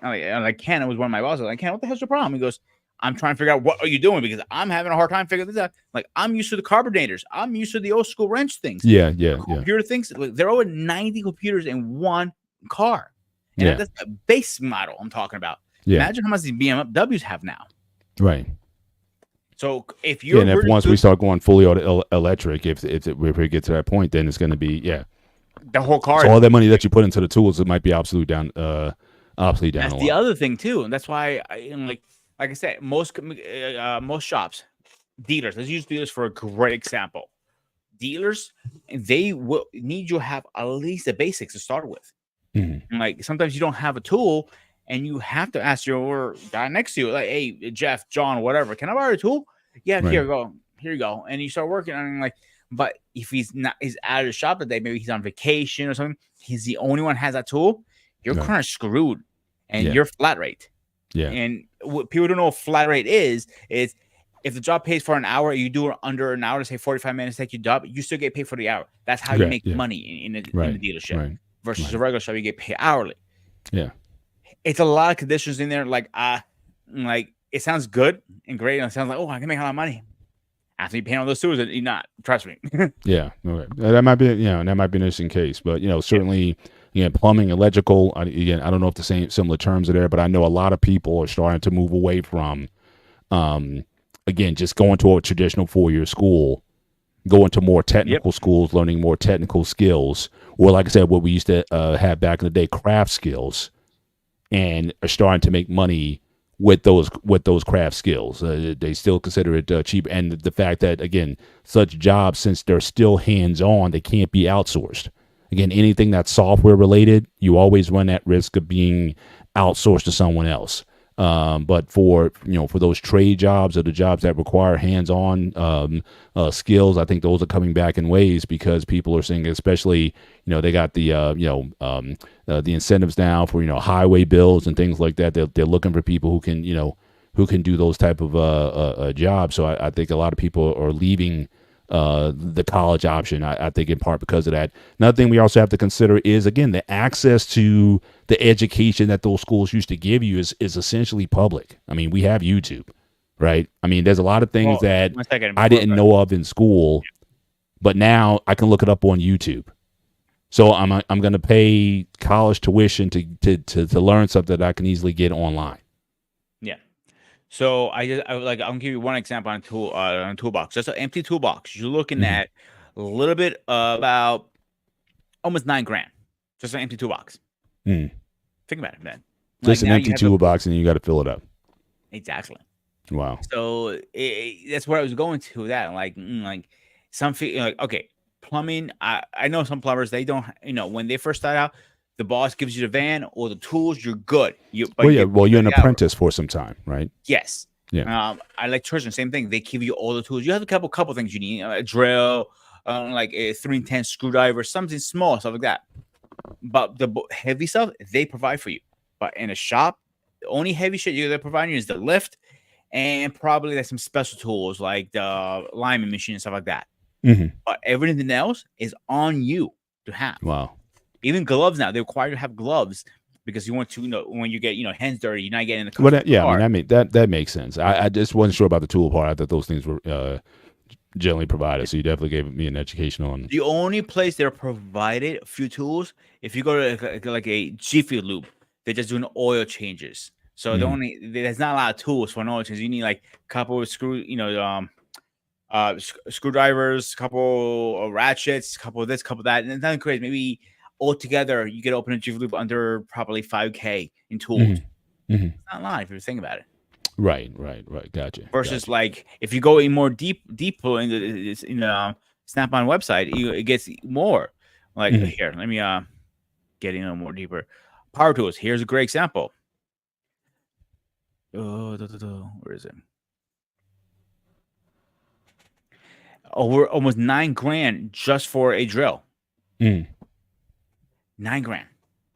like Ken was one of my bosses. Like, Ken, what the hell's your problem? He goes, I'm trying to figure out what are you doing because I'm having a hard time figuring this out. Like, I'm used to the carbonators. I'm used to the old school wrench things. Yeah. Computer things. Like, there are over 90 computers in one car. And that's the base model I'm talking about. Yeah. Imagine how much these BMWs have now. Right. So if you're and if once we start going fully electric, if we get to that point, then it's going to be the whole car. So all that money that you put into the tools, it might be obsolete down. That's the other thing too, and that's why like I said, most shops, dealers. Let's use dealers for a great example. Dealers, they will need you to have at least the basics to start with. Like sometimes you don't have a tool. And you have to ask your guy next to you, like, hey, Jeff, John, whatever, can I borrow a tool? Yeah, right. Here you go. And you start working on it, like, but if he's out of the shop today, maybe he's on vacation or something, he's the only one has that tool, you're kind of screwed. And you're flat rate. Yeah. And what people don't know what flat rate is if the job pays for an hour, you do it under an hour, to say 45 minutes, take your job, you still get paid for the hour. That's how you make money in the dealership. Right. Versus a regular shop, you get paid hourly. Yeah. It's a lot of conditions in there. Like it sounds good and great. And it sounds like, oh, I can make a lot of money. After you pay all those tools, you're not. Trust me. Yeah. Okay. That might be, that might be an interesting case. But, certainly, plumbing, electrical, again, I don't know if the similar terms are there, but I know a lot of people are starting to move away from, again, just going to a traditional 4-year school, going to more technical schools, learning more technical skills, or like I said, what we used to have back in the day, craft skills. And are starting to make money with those craft skills. They still consider it cheap, and the fact that, again, such jobs, since they're still hands-on, they can't be outsourced. Again, anything that's software related, you always run that risk of being outsourced to someone else. But for those trade jobs or the jobs that require hands-on skills, I think those are coming back in waves because people are seeing, especially, they got the incentives now for, highway bills and things like that. They're looking for people who can do those type of jobs. So I think a lot of people are leaving the college option, I think in part because of that. Another thing we also have to consider is, again, the access to the education that those schools used to give you is essentially public. I mean, we have YouTube, right? I mean, there's a lot of things that I didn't know of in school, but now I can look it up on YouTube. So I'm going to pay college tuition to learn something that I can easily get online. Yeah. So I'll give you one example on a toolbox. Just an empty toolbox. You're looking at a little bit about almost $9,000. Just an empty toolbox. Think about it, man. Just an empty toolbox, and you got to fill it up. Exactly. Wow. So that's where I was going to. That like something like, okay, plumbing. I know some plumbers, they don't. When they first start out, the boss gives you the van or the tools, you're good. You're an apprentice for some time, right? Yes. Yeah. Electrician, same thing. They give you all the tools. You have a couple things you need, a drill, like a 3-10 screwdriver, something small, stuff like that. But the heavy stuff, they provide for you. But in a shop, the only heavy shit they're providing you is the lift and probably like some special tools like the lineman machine and stuff like that. But everything else is on you to have. Wow. Even gloves now, they require you to have gloves because you want to, when you get, hands dirty, you're not getting in the car. I mean, that makes sense. I just wasn't sure about the tool part. I thought those things were generally provided. So you definitely gave me an education on. The only place they're provided a few tools, if you go to like a Jiffy Lube, they're just doing oil changes. So there's not a lot of tools for an oil change. You need like a couple of screwdrivers, a couple of ratchets, a couple of this, couple of that, and it's nothing crazy. Maybe altogether, you could open a Jiffy Lube under probably $5,000 in tools. It's not a lot if you think about it. Right. Gotcha. Versus like if you go in more deep in the Snap-on website, it gets more. Like here, let me get in a little more deeper. Power tools. Here's a great example. Where is it? Over almost $9,000 just for a drill. $9,000.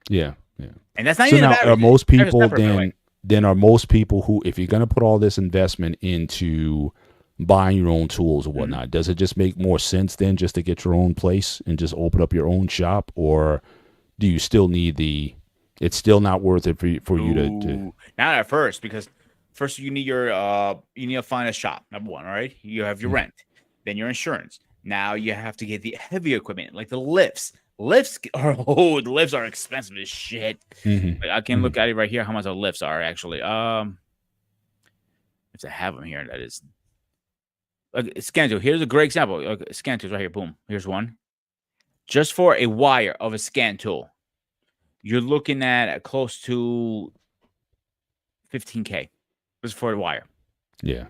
Yeah, yeah. And that's not So even the now, are batteries. most Batteries people separate, by the way. then are most people who, if you're going to put all this investment into buying your own tools or whatnot, does it just make more sense then just to get your own place and just open up your own shop, or do you still need it's still not worth it for you to Not at first, because first you need you need to find a shop, number one. All right, you have your rent, then your insurance. Now you have to get the heavy equipment like the lifts. The lifts are expensive as shit. I can look at it right here how much the lifts are actually. If I have them here, that is. Scan tool. Here's a great example. Scan tools right here. Boom. Here's one. Just for a wire of a scan tool, you're looking at close to $15K just for a wire. Yeah.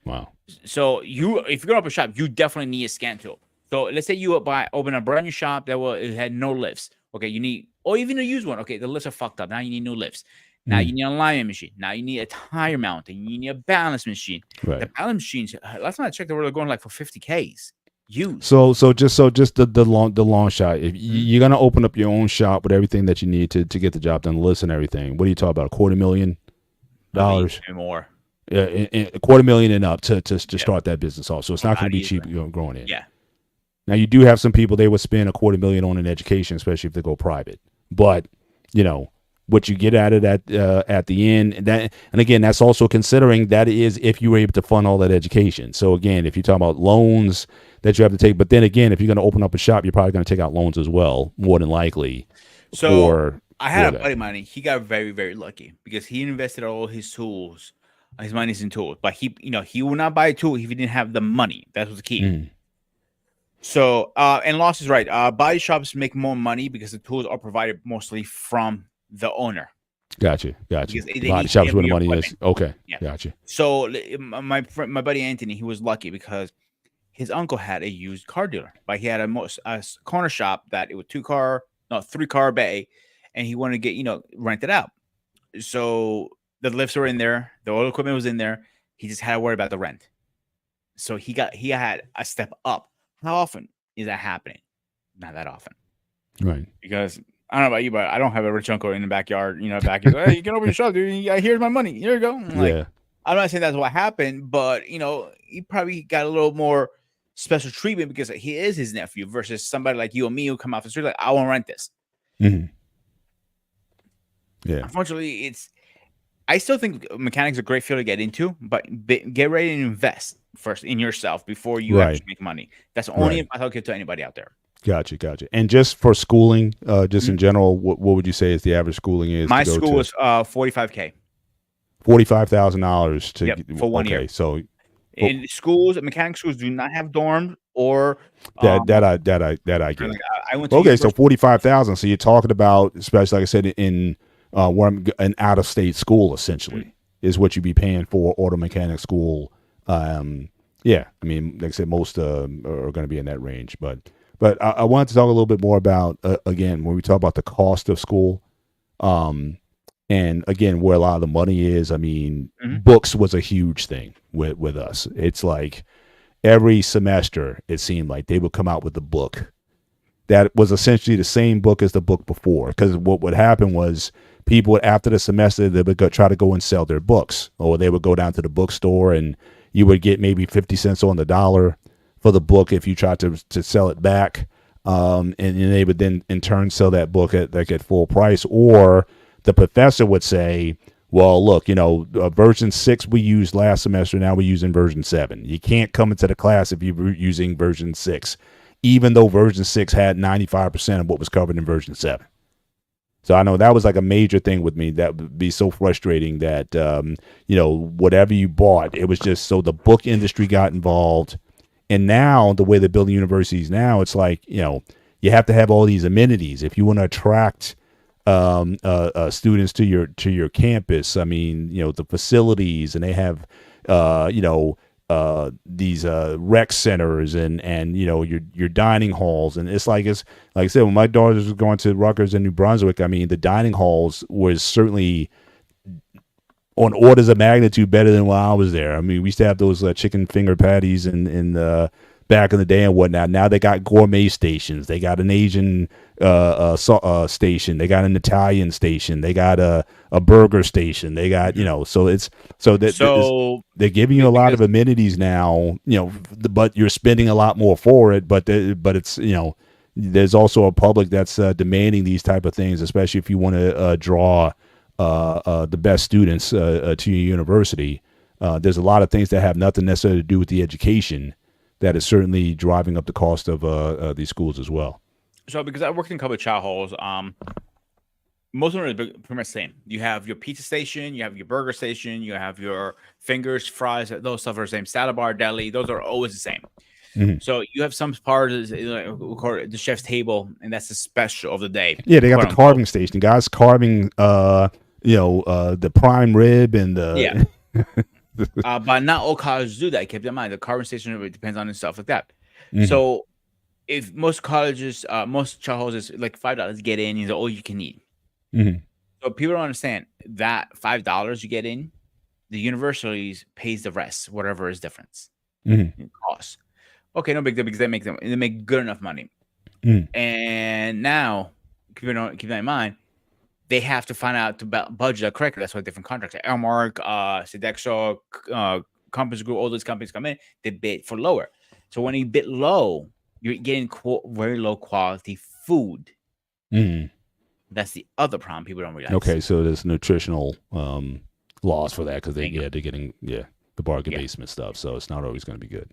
Wow. So if you go up a shop, you definitely need a scan tool. So let's say you open a brand new shop it had no lifts. Okay, you need, or even a used one. Okay, the lifts are fucked up. Now you need new lifts. Now you need an alignment machine. Now you need a tire mounting. You need a balance machine. Right. The balance machines, last time I checked, they were going like for $50K. Used. So just the long shot. If you're gonna open up your own shop with everything that you need to get the job done, list and everything, what are you talking about? $250,000? More. Yeah, $250,000 and up to start that business off. So it's not going to be cheap growing in. Yeah. Now you do have some people, they would spend $250,000 on an education, especially if they go private. But what you get at it at the end, and again, that's also considering that is if you were able to fund all that education. So again, if you're talking about loans that you have to take, but then again, if you're going to open up a shop, you're probably going to take out loans as well, more than likely. So I had a buddy of mine. He got very, very lucky because he invested all his tools, his money's in tools. But he would not buy a tool if he didn't have the money. That was the key. So and Loss is right. Body shops make more money because the tools are provided mostly from the owner. Gotcha. Body shops where the money is. Okay. Yeah. Gotcha. So my buddy Anthony, he was lucky because his uncle had a used car dealer, but he had a corner shop that it was 3-car bay, and he wanted to get rent it out. So the lifts were in there, the oil equipment was in there. He just had to worry about the rent. So he had a step up. How often is that happening? Not that often, right? Because I don't know about you, but I don't have a rich uncle in the backyard. Hey, you can open your shop, dude. Here's my money. Here you go. I'm not saying that's what happened, but he probably got a little more special treatment because he is his nephew versus somebody like you and me who come off the street like, I won't rent this. Yeah. Unfortunately, I still think mechanics is a great field to get into, but get ready to invest first in yourself before you actually make money. That's the only advice I'll give to anybody out there. Gotcha. And just for schooling, just in general, what would you say is the average schooling is? My school was $45K. $45,000 for 1 year. So in schools, mechanic schools do not have dorms or that I get. I went to so $45,000. So you're talking about, especially like I said, in where I'm an out of state school essentially is what you'd be paying for auto mechanic school. Yeah, I mean, like I said, most are going to be in that range, but I wanted to talk a little bit more about again when we talk about the cost of school, and again where a lot of the money is. I mean, books was a huge thing with us. It's like every semester it seemed like they would come out with a book that was essentially the same book as the book before. Because what would happen was people would, after the semester, they would try to go and sell their books, or they would go down to the bookstore and you would get maybe 50 cents on the dollar for the book if you tried to sell it back. And they would then in turn sell that book at full price. Or the professor would say, well, look, version 6 we used last semester, now we're using version 7. You can't come into the class if you're using version 6, even though version 6 had 95% of what was covered in version 7. So I know that was like a major thing with me. That would be so frustrating that, whatever you bought, it was just so the book industry got involved. And now the way they're building universities now, it's like, you have to have all these amenities if you want to attract students to your campus. I mean, the facilities, and they have, these rec centers and your dining halls. And it's like I said, when my daughters were going to Rutgers and New Brunswick, I mean, the dining halls was certainly on orders of magnitude better than while I was there. I mean, we used to have those chicken finger patties and back in the day and whatnot. Now they got gourmet stations. They got an Asian station. They got an Italian station. They got a burger station. They got, so it's they're giving you a lot of amenities now, but you're spending a lot more for it. But it's, there's also a public that's demanding these type of things, especially if you want to draw the best students to your university. There's a lot of things that have nothing necessarily to do with the education that is certainly driving up the cost of these schools as well. So because I worked in a couple of chow halls, most of them are pretty much the same. You have your pizza station, you have your burger station, you have your fingers, fries, those stuff are the same. Salad bar, deli, those are always the same. Mm-hmm. So you have some parts, the chef's table, and that's the special of the day. Yeah, they got the carving station. Guys carving, the prime rib and the... Yeah. But not all colleges do that. Keep in mind, the carving station depends on and stuff like that. Mm-hmm. So if most colleges, most chow halls is like $5 get in, is all you can eat. Mm-hmm. So people don't understand that $5 you get in, the universities pays the rest, whatever is difference in cost. Okay, no big deal because they make good enough money. And now keep that in mind. They have to find out to budget correctly. That's why different contracts, like Elmark, Sodexo, Compass Group, all those companies come in. They bid for lower. So when you bid low, you're getting very low quality food. That's the other problem people don't realize. Okay, so there's nutritional loss for that because they're getting the bargain basement stuff. So it's not always going to be good.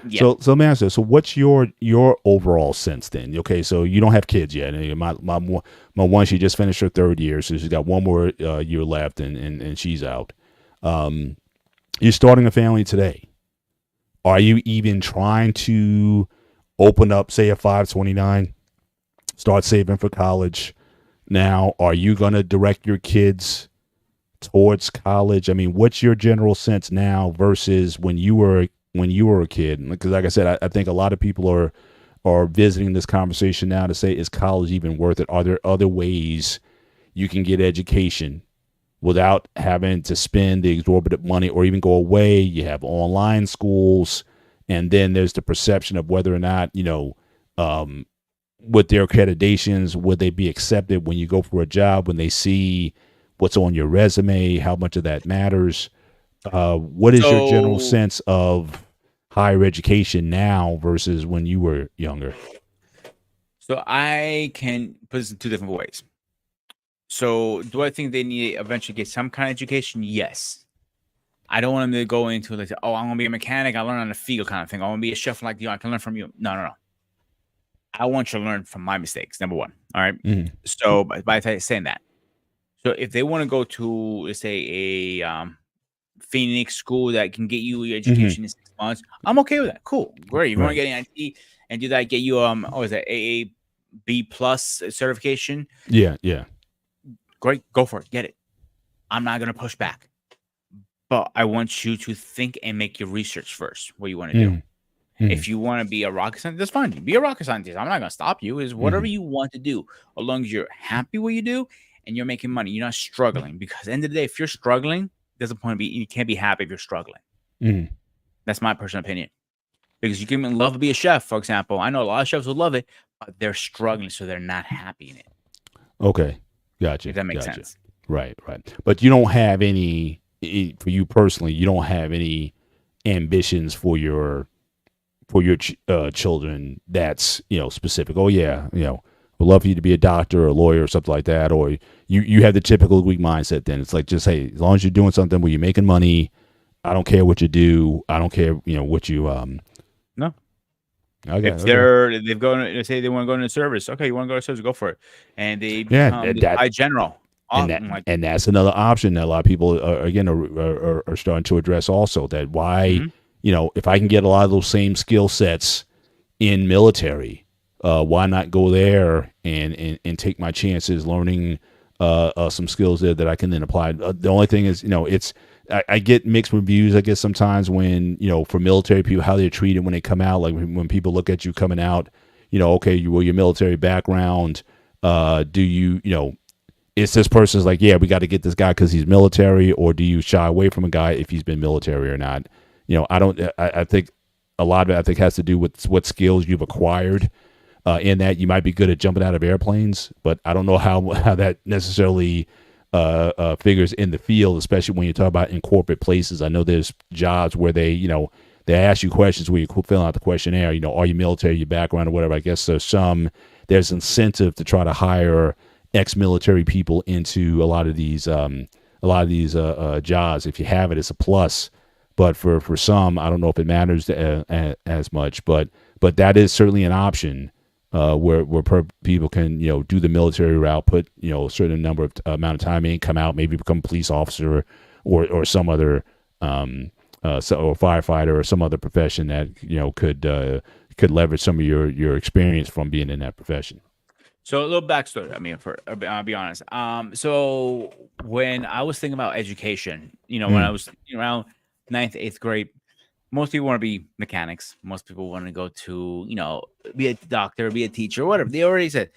Yeah. So let me ask you. So what's your overall sense then? Okay, so you don't have kids yet. My one, she just finished her third year, so she's got one more year left, and she's out. You're starting a family today. Are you even trying to open up, say, a 529, start saving for college? Now, are you going to direct your kids towards college? I mean, what's your general sense now versus when you were a kid? Because like I said, I think a lot of people are visiting this conversation now to say, is college even worth it? Are there other ways you can get education without having to spend the exorbitant money or even go away? You have online schools, and then there's the perception of whether or not, with their accreditations, would they be accepted when you go for a job, when they see what's on your resume, how much of that matters? What is your general sense of higher education now versus when you were younger? So I can put this in two different ways. So do I think they need to eventually get some kind of education? Yes. I don't want them to go into like, oh, I'm going to be a mechanic. I learn on the field kind of thing. I want to be a chef like you. I can learn from you. No. I want you to learn from my mistakes, number one. All right. Mm-hmm. So by saying that, so if they want to go to, let's say, a Phoenix school that can get you your education in 6 months, I'm okay with that. Cool, great. You want to get an IT and do that, get you AA B plus certification? Yeah. Great, go for it, get it. I'm not gonna push back, but I want you to think and make your research first. What you want to do. If you want to be a rocket scientist, that's fine. Be a rocket scientist. I'm not gonna stop you. Is whatever you want to do, as long as you're happy what you do and you're making money. You're not struggling, because at the end of the day, if you're struggling, there's a point to you can't be happy if you're struggling. That's my personal opinion. Because you can love to be a chef, for example. I know a lot of chefs would love it, but they're struggling, so they're not happy in it. Okay, gotcha. If that makes sense. Right. But you don't have any, for you personally, you don't have any ambitions for your children that's specific. Oh yeah, would love for you to be a doctor or a lawyer or something like that. Or you have the typical weak mindset. Then it's like, just, hey, as long as you're doing something where you're making money, I don't care what you do. I don't care what you No. Okay. If they've gone, they say they want to go into service. Okay, you want to go to service, go for it. And they become high general. And that's another option that a lot of people are starting to address also. That why if I can get a lot of those same skill sets in military, why not go there and take my chances learning some skills there that I can then apply. The only thing is, I get mixed reviews, I guess, sometimes when, for military people, how they're treated when they come out. Like when people look at you coming out, okay, your military background, do you, it's this person's like, yeah, we got to get this guy because he's military, or do you shy away from a guy if he's been military or not? I think a lot of it I think has to do with what skills you've acquired. In that you might be good at jumping out of airplanes, but I don't know how that necessarily figures in the field, especially when you talk about in corporate places. I know there's jobs where they ask you questions where you fill out the questionnaire. Are you military, your background, or whatever. I guess there's incentive to try to hire ex-military people into a lot of these jobs. If you have it, it's a plus. But for some, I don't know if it matters as much. But that is certainly an option. Where people can do the military route, put a certain number of amount of time in, come out, maybe become a police officer or some other or firefighter or some other profession that could leverage some of your experience from being in that profession. So a little backstory. I mean, I'll be honest. So when I was thinking about education, when I was around 9th, 8th grade. Most people want to be mechanics. Most people want to go to, be a doctor, be a teacher, whatever. They already said,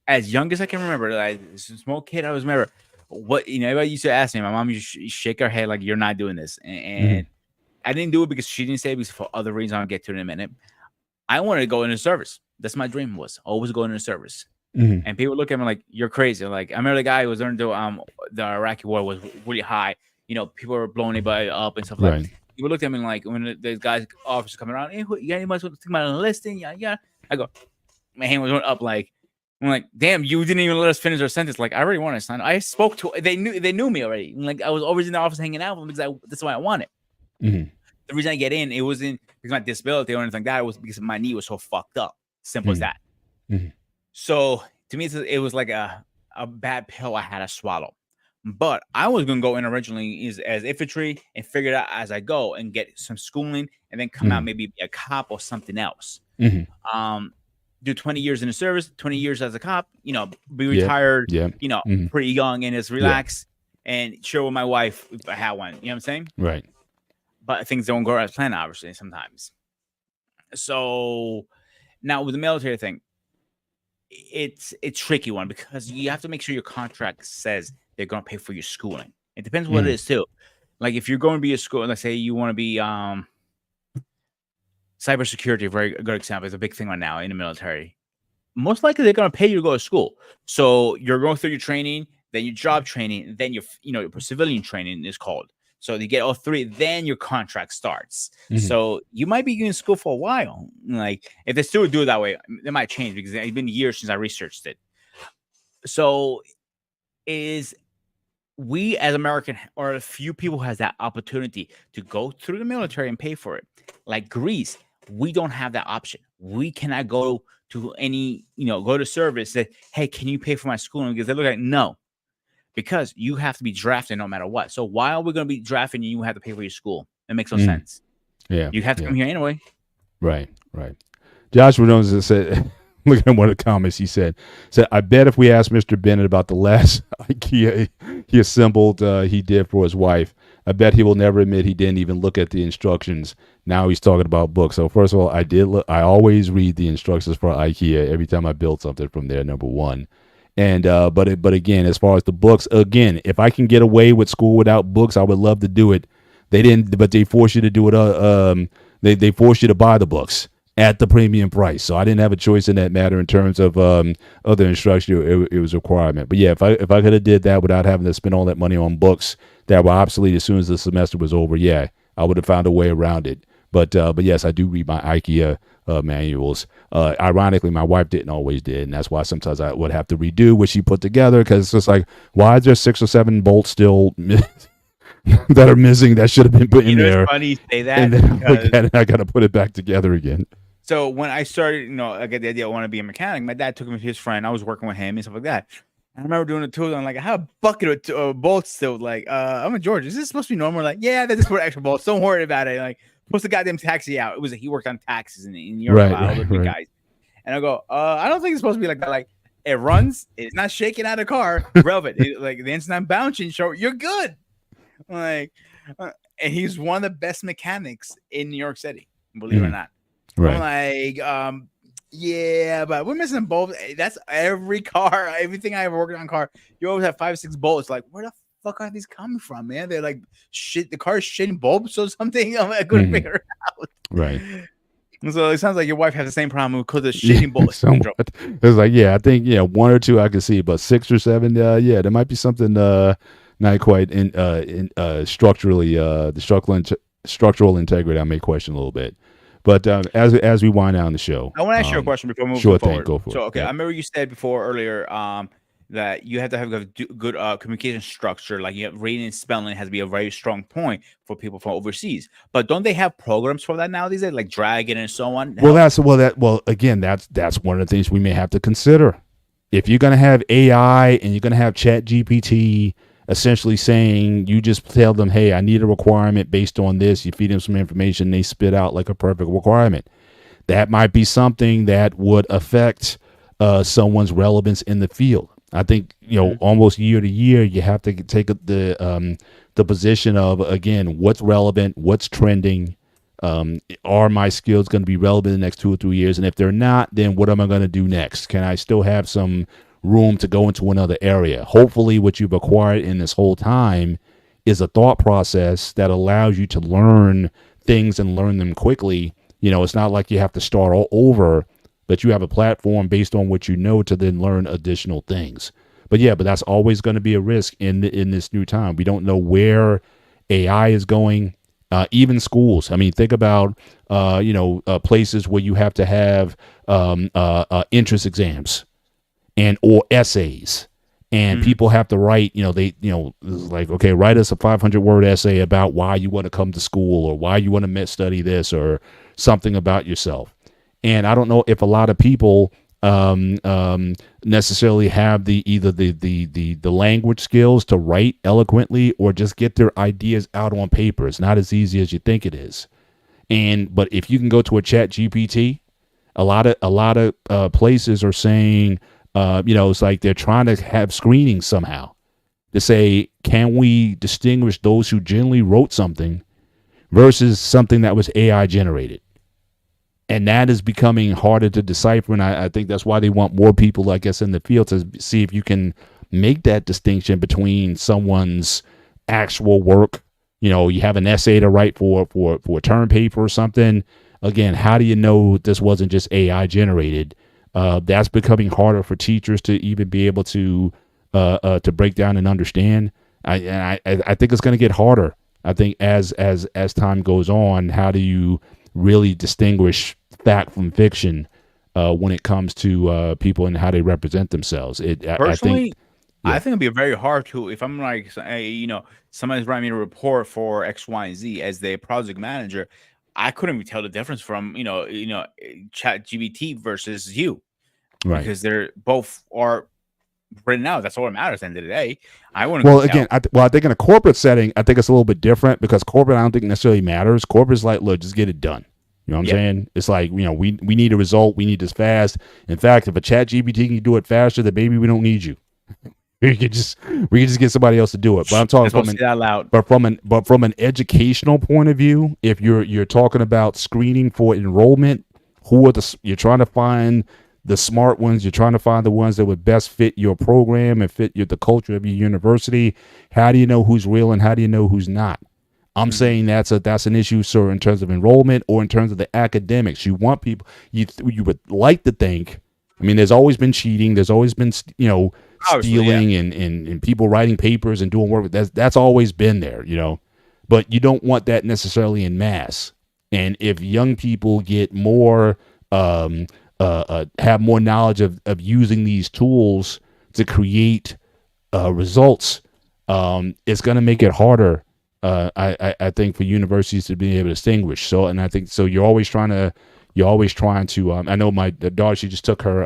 as young as I can remember, like as a small kid, I was remember what, everybody used to ask me. My mom used to shake her head like, you're not doing this. And I didn't do it because she didn't say it, because for other reasons I'll get to in a minute. I wanted to go into service. That's my dream, was always going into service. And people look at me like, you're crazy. Like, I remember the guy who was during the Iraqi war was really high. People were blowing anybody up and stuff like that. People looked at me like, when the guys officers coming around, hey, you got anybody to think about enlisting? Yeah. I go, my hand was up like, I'm like, damn, you didn't even let us finish our sentence. Like, I already wanted to sign. I spoke to, they knew me already. Like, I was always in the office hanging out with them because that's what I wanted. The reason I get in, it wasn't because of my disability or anything like that. It was because my knee was so fucked up. Simple as that. So to me, it was like a bad pill I had to swallow. But I was going to go in originally as infantry and figure it out as I go and get some schooling and then come out maybe be a cop or something else. Do 20 years in the service, 20 years as a cop, be retired, pretty young and just relax and chill with my wife if I had one. You know what I'm saying? Right. But things don't go as planned, obviously, sometimes. So now with the military thing, it's a tricky one because you have to make sure your contract says they're going to pay for your schooling. It depends what it is too. Like if you're going to be a school, let's say you want to be cybersecurity, a very good example. It's a big thing right now in the military. Most likely they're going to pay you to go to school. So you're going through your training, then your job training, then your civilian training is called. So you get all three, then your contract starts. So you might be in school for a while. Like if they still do it that way, it might change because it's been years since I researched it. So we as American are a few people who has that opportunity to go through the military and pay for it. Like Greece, we don't have that option. We cannot go to any, go to service, say, hey, can you pay for my schooling? Because they look like, no, because you have to be drafted no matter what. So why are we going to be drafting you? You have to pay for your school. It makes no sense. Yeah. You have to come here anyway. Right. Joshua Jones said, look at one of the comments he said, I bet if we asked Mr. Bennett about the last IKEA he assembled he did for his wife, I bet he will never admit he didn't even look at the instructions. Now he's talking about books. So first of all, I did look. I always read the instructions for IKEA every time I build something from there, number one. And but again, as far as the books, again, if I can get away with school without books, I would love to do it. They didn't, but they force you to do it. They force you to buy the books at the premium price. So I didn't have a choice in that matter in terms of other instruction. It was a requirement. But yeah, if I could have did that without having to spend all that money on books that were obsolete as soon as the semester was over, yeah, I would have found a way around it. But yes, I do read my IKEA manuals. Ironically, my wife didn't always did, and that's why sometimes I would have to redo what she put together, because it's just like, why is there 6 or 7 bolts still that are missing that should have been put in there? It's funny you say that. And then I got to put it back together again. So when I started, I get the idea I want to be a mechanic. My dad took me to his friend. I was working with him and stuff like that. I remember doing the tools. I'm like, I have a bucket of bolts still. Like, I'm in Georgia. Is this supposed to be normal? Like, yeah, they just put extra bolts. Don't worry about it. Like, puts the goddamn taxi out. He worked on taxes in Europe. Right. Guys. And I go, I don't think it's supposed to be like that. Like, it runs. It's not shaking out of the car. Relevant. Like, the instant I'm bouncing, so you're good. Like, and he's one of the best mechanics in New York City, believe it or not. Right. I'm like, yeah, but we're missing bolts. That's every car, everything I ever worked on car. You always have 5 or 6 bolts. Like, where the fuck are these coming from, man? They're like shit. The car's shitting bulbs or something. I couldn't figure it out. Right. So it sounds like your wife has the same problem because of Yeah, shaking bullet syndrome. somewhat. It's like, yeah, I think one or two I can see, but six or seven, yeah, there might be something not quite structurally the structural integrity I may question a little bit. But as we wind down the show, I want to ask you a question before moving sure thing, forward. go for So, it. okay, I Yep. remember you said before earlier that you have to have good communication structure. Like, you have reading and spelling has to be a very strong point for people from overseas. But don't they have programs for that nowadays, like Dragon and so on? To help? Well again, that's one of the things we may have to consider. If you're going to have AI and you're going to have Chat GPT essentially saying, you just tell them, hey, I need a requirement based on this, you feed them some information, they spit out like a perfect requirement. That might be something that would affect someone's relevance in the field. I think almost year to year you have to take the position of, again, what's relevant, what's trending. Are my skills going to be relevant in the next 2 or 3 years? And if they're not, then what am I going to do next? Can I still have some room to go into another area? Hopefully, what you've acquired in this whole time is a thought process that allows you to learn things and learn them quickly. It's not like you have to start all over, but you have a platform based on what you know to then learn additional things. But that's always going to be a risk in this new time. We don't know where AI is going. Even schools. I mean, think about places where you have to have entrance exams or essays, and people have to write. Like, okay, write us a 500-word essay about why you want to come to school or why you want to study this or something about yourself. And I don't know if a lot of people necessarily have either the language skills to write eloquently or just get their ideas out on paper. It's not as easy as you think it is. But if you can go to a Chat GPT, a lot of places are saying, it's like they're trying to have screenings somehow to say, can we distinguish those who genuinely wrote something versus something that was AI generated? And that is becoming harder to decipher. And I think that's why they want more people, I guess, in the field to see if you can make that distinction between someone's actual work. You have an essay to write for a term paper or something. Again, how do you know this wasn't just AI generated? That's becoming harder for teachers to even be able to break down and understand. I think it's going to get harder. I think as time goes on, how do you really distinguish fact from fiction when it comes to people and how they represent themselves? Personally, Yeah. I think it'd be very hard to, if I'm like, somebody's writing me a report for X, Y, and Z as their project manager. I couldn't even tell the difference from Chat GBT versus you, Right. because they're both are written out. That's all that matters at the end of the day. I wouldn't. Well, again, I think in a corporate setting, I think it's a little bit different because corporate, I don't think necessarily matters. Corporate's like, look, just get it done. You know what I'm saying? It's like, we need a result. We need this fast. In fact, if a Chat GPT can do it faster, then maybe we don't need you. we could just get somebody else to do it. But I'm talking from an educational point of view. If you're talking about screening for enrollment, you're trying to find the smart ones. You're trying to find the ones that would best fit your program and fit the culture of your university. How do you know who's real and how do you know who's not? I'm saying that's an issue, sir, in terms of enrollment or in terms of the academics. You want people, you would like to think. I mean, there's always been cheating. There's always been stealing and people writing papers and doing work. That's always been there, But you don't want that necessarily in mass. And if young people get more have more knowledge of using these tools to create results, it's going to make it harder. I think for universities to be able to distinguish. So, and I think so. You're always trying to. I know the daughter. She just took her.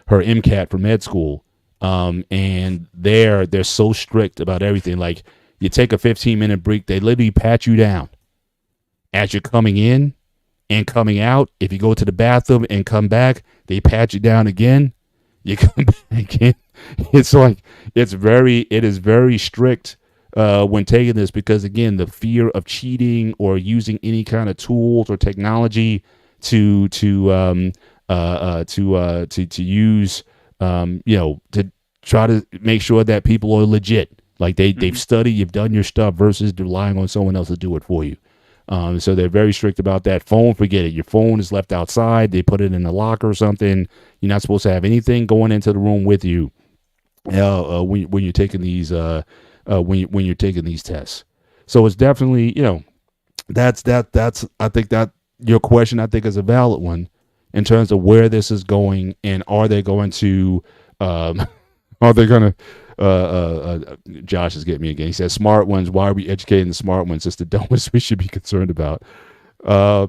Her MCAT for med school. And they're so strict about everything. Like, you take a 15-minute break, they literally pat you down as you're coming in and coming out. If you go to the bathroom and come back, they pat you down again. You come back in. It's like it is very strict when taking this, because again, the fear of cheating or using any kind of tools or technology to use to try to make sure that people are legit, like they've studied, you've done your stuff, versus relying on someone else to do it for you. So they're very strict about that. Phone, forget it. Your phone is left outside. They put it in a locker or something. You're not supposed to have anything going into the room with you when you're taking these when you're taking these tests. So it's definitely, that's I think that your question, I think, is a valid one in terms of where this is going, and are they going to are they going to Josh is getting me again. He says smart ones. Why are we educating the smart ones? It's the dumbest we should be concerned about.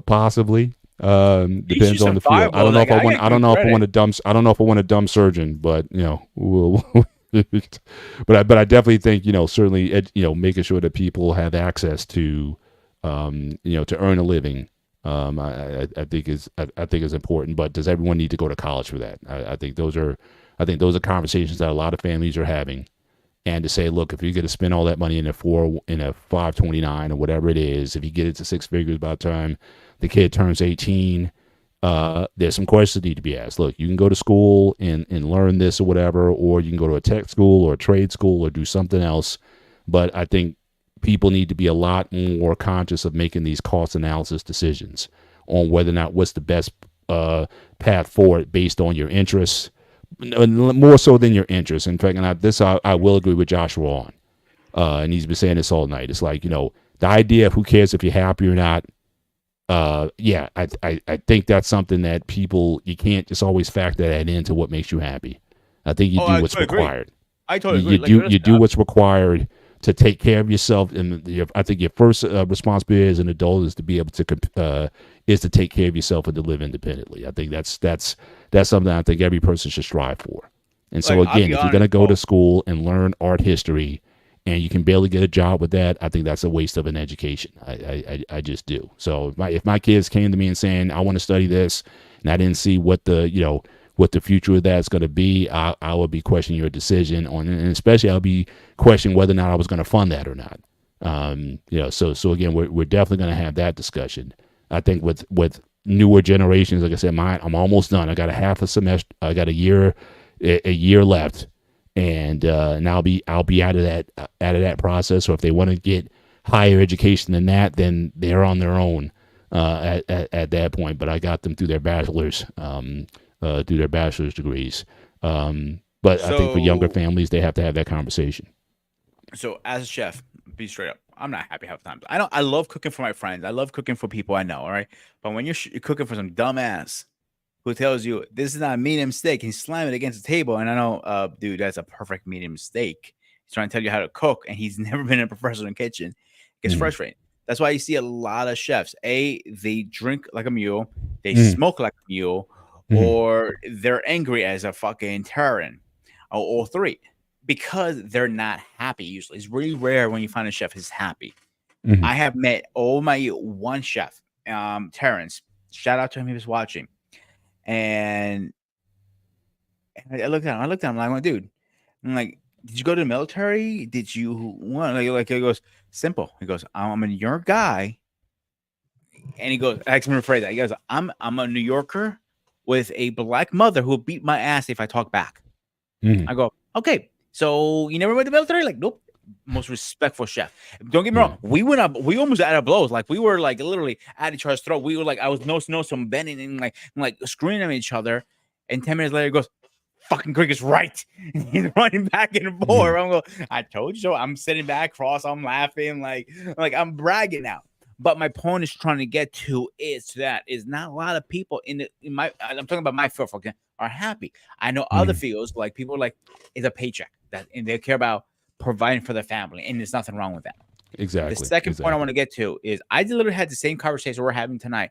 Possibly. Depends on the field. I don't know if I want. I don't know if I want a dumb. I don't know if I want a dumb surgeon, but we'll but I definitely think certainly making sure that people have access to to earn a living. I think is important. But does everyone need to go to college for that? I think those are conversations that a lot of families are having. And to say, look, if you're going to spend all that money in a 529 or whatever it is, if you get it to six figures by the time the kid turns 18, there's some questions that need to be asked. Look, you can go to school and learn this or whatever, or you can go to a tech school or a trade school or do something else. But I think people need to be a lot more conscious of making these cost analysis decisions on whether or not what's the best path forward based on your interests, more so than your interests. In fact, and I will agree with Joshua on, and he's been saying this all night. It's like, the idea of who cares if you're happy or not. Yeah, I think that's something that you can't just always factor that into what makes you happy. I think you do what's required. I totally agree. You do what's required to take care of yourself, and I think your first responsibility as an adult is to be able to take care of yourself and to live independently. I think that's something I think every person should strive for. And so again, if you're going to go to school and learn art history, and you can barely get a job with that, I think that's a waste of an education. I just do. So if my kids came to me and saying, I want to study this, and I didn't see what the future of that's going to be, I would be questioning your decision on, and especially I'll be questioning whether or not I was going to fund that or not. So again, we're definitely going to have that discussion. I think with newer generations, like I said, I'm almost done. I got I got a year left. And I'll be out of that process. So if they want to get higher education than that, then they're on their own at that point. But I got them through their bachelor's degrees. But I think for younger families, they have to have that conversation. So as a chef, be straight up, I'm not happy half the time. I love cooking for my friends. I love cooking for people I know. All right, but when you're cooking for some dumbass who tells you this is not a medium steak, and he's slamming it against the table. And I know, dude, that's a perfect medium steak. He's trying to tell you how to cook, and he's never been a professional in the kitchen. It gets frustrating. That's why you see a lot of chefs. They drink like a mule, they smoke like a mule, or they're angry as a fucking Terran, or all three, because they're not happy. Usually, it's really rare when you find a chef who's happy. I have met one chef, Terrence. Shout out to him if he's watching. And I looked at him. I'm like, dude, I'm like, did you go to the military? Did you want like he goes, simple. He goes, I'm a New York guy. And he goes, I asked him to rephrase that. He goes, I'm a New Yorker with a black mother who will beat my ass if I talk back. I go, okay, so you never went to the military? Like, nope. Most respectful chef. Don't get me wrong. We went up. We almost at our blows. Like we were like literally at each other's throat. We were like, I was nose to nose, some bending and like screaming at each other. And 10 minutes later, he goes, "Fucking Greg is right." And he's running back and forth. I'm going, I told you so. I'm sitting back, cross. I'm laughing, like I'm bragging now. But my point is trying to get to is not a lot of people I'm talking about my field, okay, are happy. I know other fields, like people like it's a paycheck and they care about providing for their family, and there's nothing wrong with that. Exactly. The second point I want to get to is I literally had the same conversation we're having tonight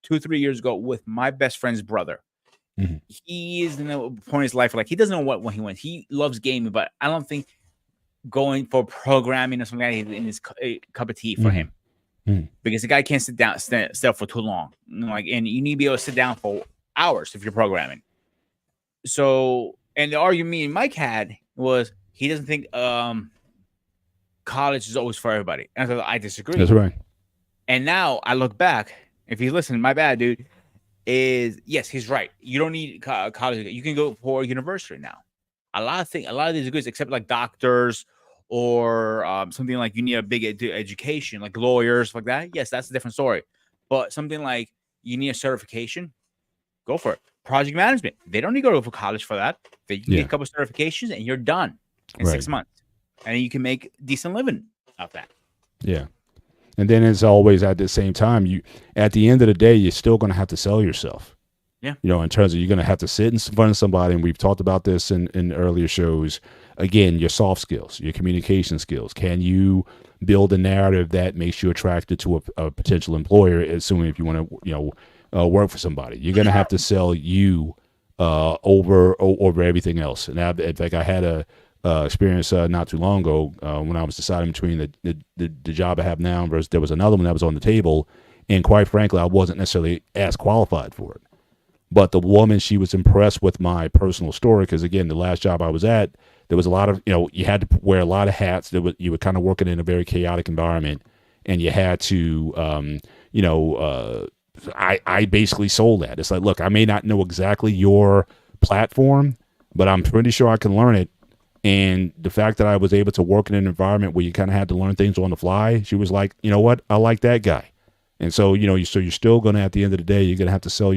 2-3 years ago with my best friend's brother. He is in a point in his life like he doesn't know what he wants. He loves gaming, but I don't think going for programming or something like that in his cup of tea for him, because the guy can't stand still for too long. And you need to be able to sit down for hours if you're programming. So, and the argument me and Mike had was, he doesn't think college is always for everybody. And I disagree. That's right. And now I look back. If you listen, my bad, dude. Yes, he's right. You don't need college. You can go for university now. A lot of these degrees, except like doctors or something like you need a big education, like lawyers, like that. Yes, that's a different story. But something like you need a certification, go for it. Project management, they don't need to go to college for that. You can get a couple of certifications and you're done in 6 months, and then you can make decent living out that. Yeah. And then it's always at the same time, at the end of the day, you're still going to have to sell yourself. Yeah. In terms of you're going to have to sit in front of somebody, and we've talked about this in earlier shows. Again, your soft skills, your communication skills. Can you build a narrative that makes you attracted to a potential employer, assuming if you want to, work for somebody? You're going to have to sell you over everything else. And in fact, I had a experience not too long ago when I was deciding between the job I have now versus there was another one that was on the table, and quite frankly, I wasn't necessarily as qualified for it. But the woman, she was impressed with my personal story because, again, the last job I was at, there was a lot of, you had to wear a lot of hats. You were kind of working in a very chaotic environment, and you had to, I basically sold that. It's like, look, I may not know exactly your platform, but I'm pretty sure I can learn it. And the fact that I was able to work in an environment where you kind of had to learn things on the fly, she was like, you know what, I like that guy. And so, so you're still going to, at the end of the day, you're going to have to sell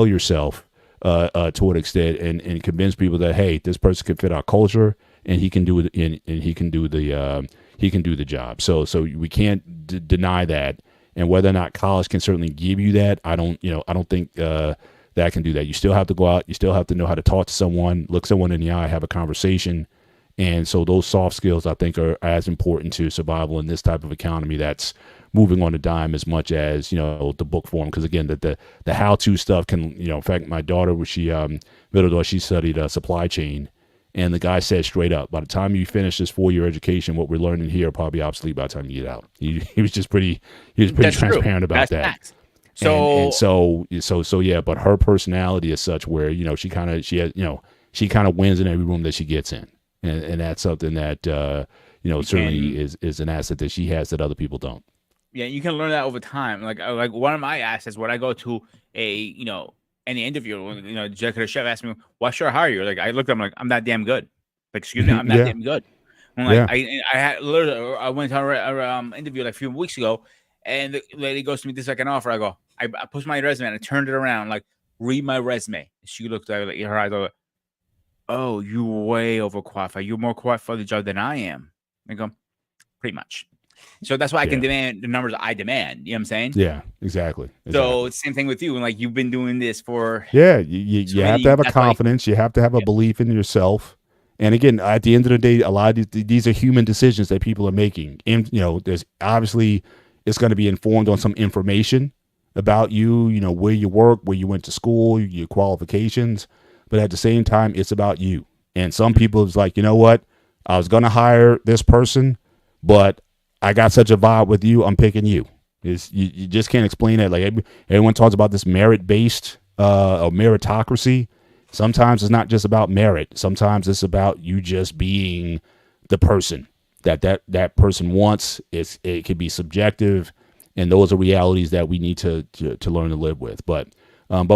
yourself to an extent and convince people that, hey, this person can fit our culture and he can do it, and he can do the job. So we can't deny that. And whether or not college can certainly give you that, I don't think that can do that. You still have to go out. You still have to know how to talk to someone, look someone in the eye, have a conversation. And so those soft skills, I think, are as important to survival in this type of economy that's moving on a dime as much as, the book form. Because, again, the how-to stuff can, in fact, my daughter, middle daughter, she studied supply chain. And the guy said straight up, by the time you finish this 4-year education, what we're learning here will probably be obsolete by the time you get out. He was just pretty transparent about that. Facts. So yeah, but her personality is such where, she kind of wins in every room that she gets in. And that's something that, certainly is an asset that she has that other people don't. Yeah, you can learn that over time. Like one of my assets, when I go to any interview, the executive chef asked me, "Why should I hire you?" Like, I looked at him like, "I'm that damn good." Like, excuse me, I'm that damn good. I'm like, I went to an interview like a few weeks ago, and the lady goes to me, "This I can offer." I go, I pushed my resume and I turned it around, like, read my resume. She looked at it, like, her eyes, like, "Oh, you're way overqualified. You're more qualified for the job than I am." I go, "Pretty much." So that's why I can demand the numbers I demand. You know what I'm saying? Yeah, exactly. So it's the same thing with you. And like, you've been doing this for. Yeah, you have to have a confidence. You have to have a belief in yourself. And again, at the end of the day, a lot of these are human decisions that people are making. And, there's obviously, it's going to be informed on some information about you, where you work, where you went to school, your qualifications. But at the same time, it's about you. And some people is like, you know what? I was going to hire this person, but I got such a vibe with you, I'm picking you. You just can't explain that. Like, everyone talks about this merit-based or meritocracy. Sometimes it's not just about merit. Sometimes it's about you just being the person that person wants. It can be subjective, and those are realities that we need to learn to live with. But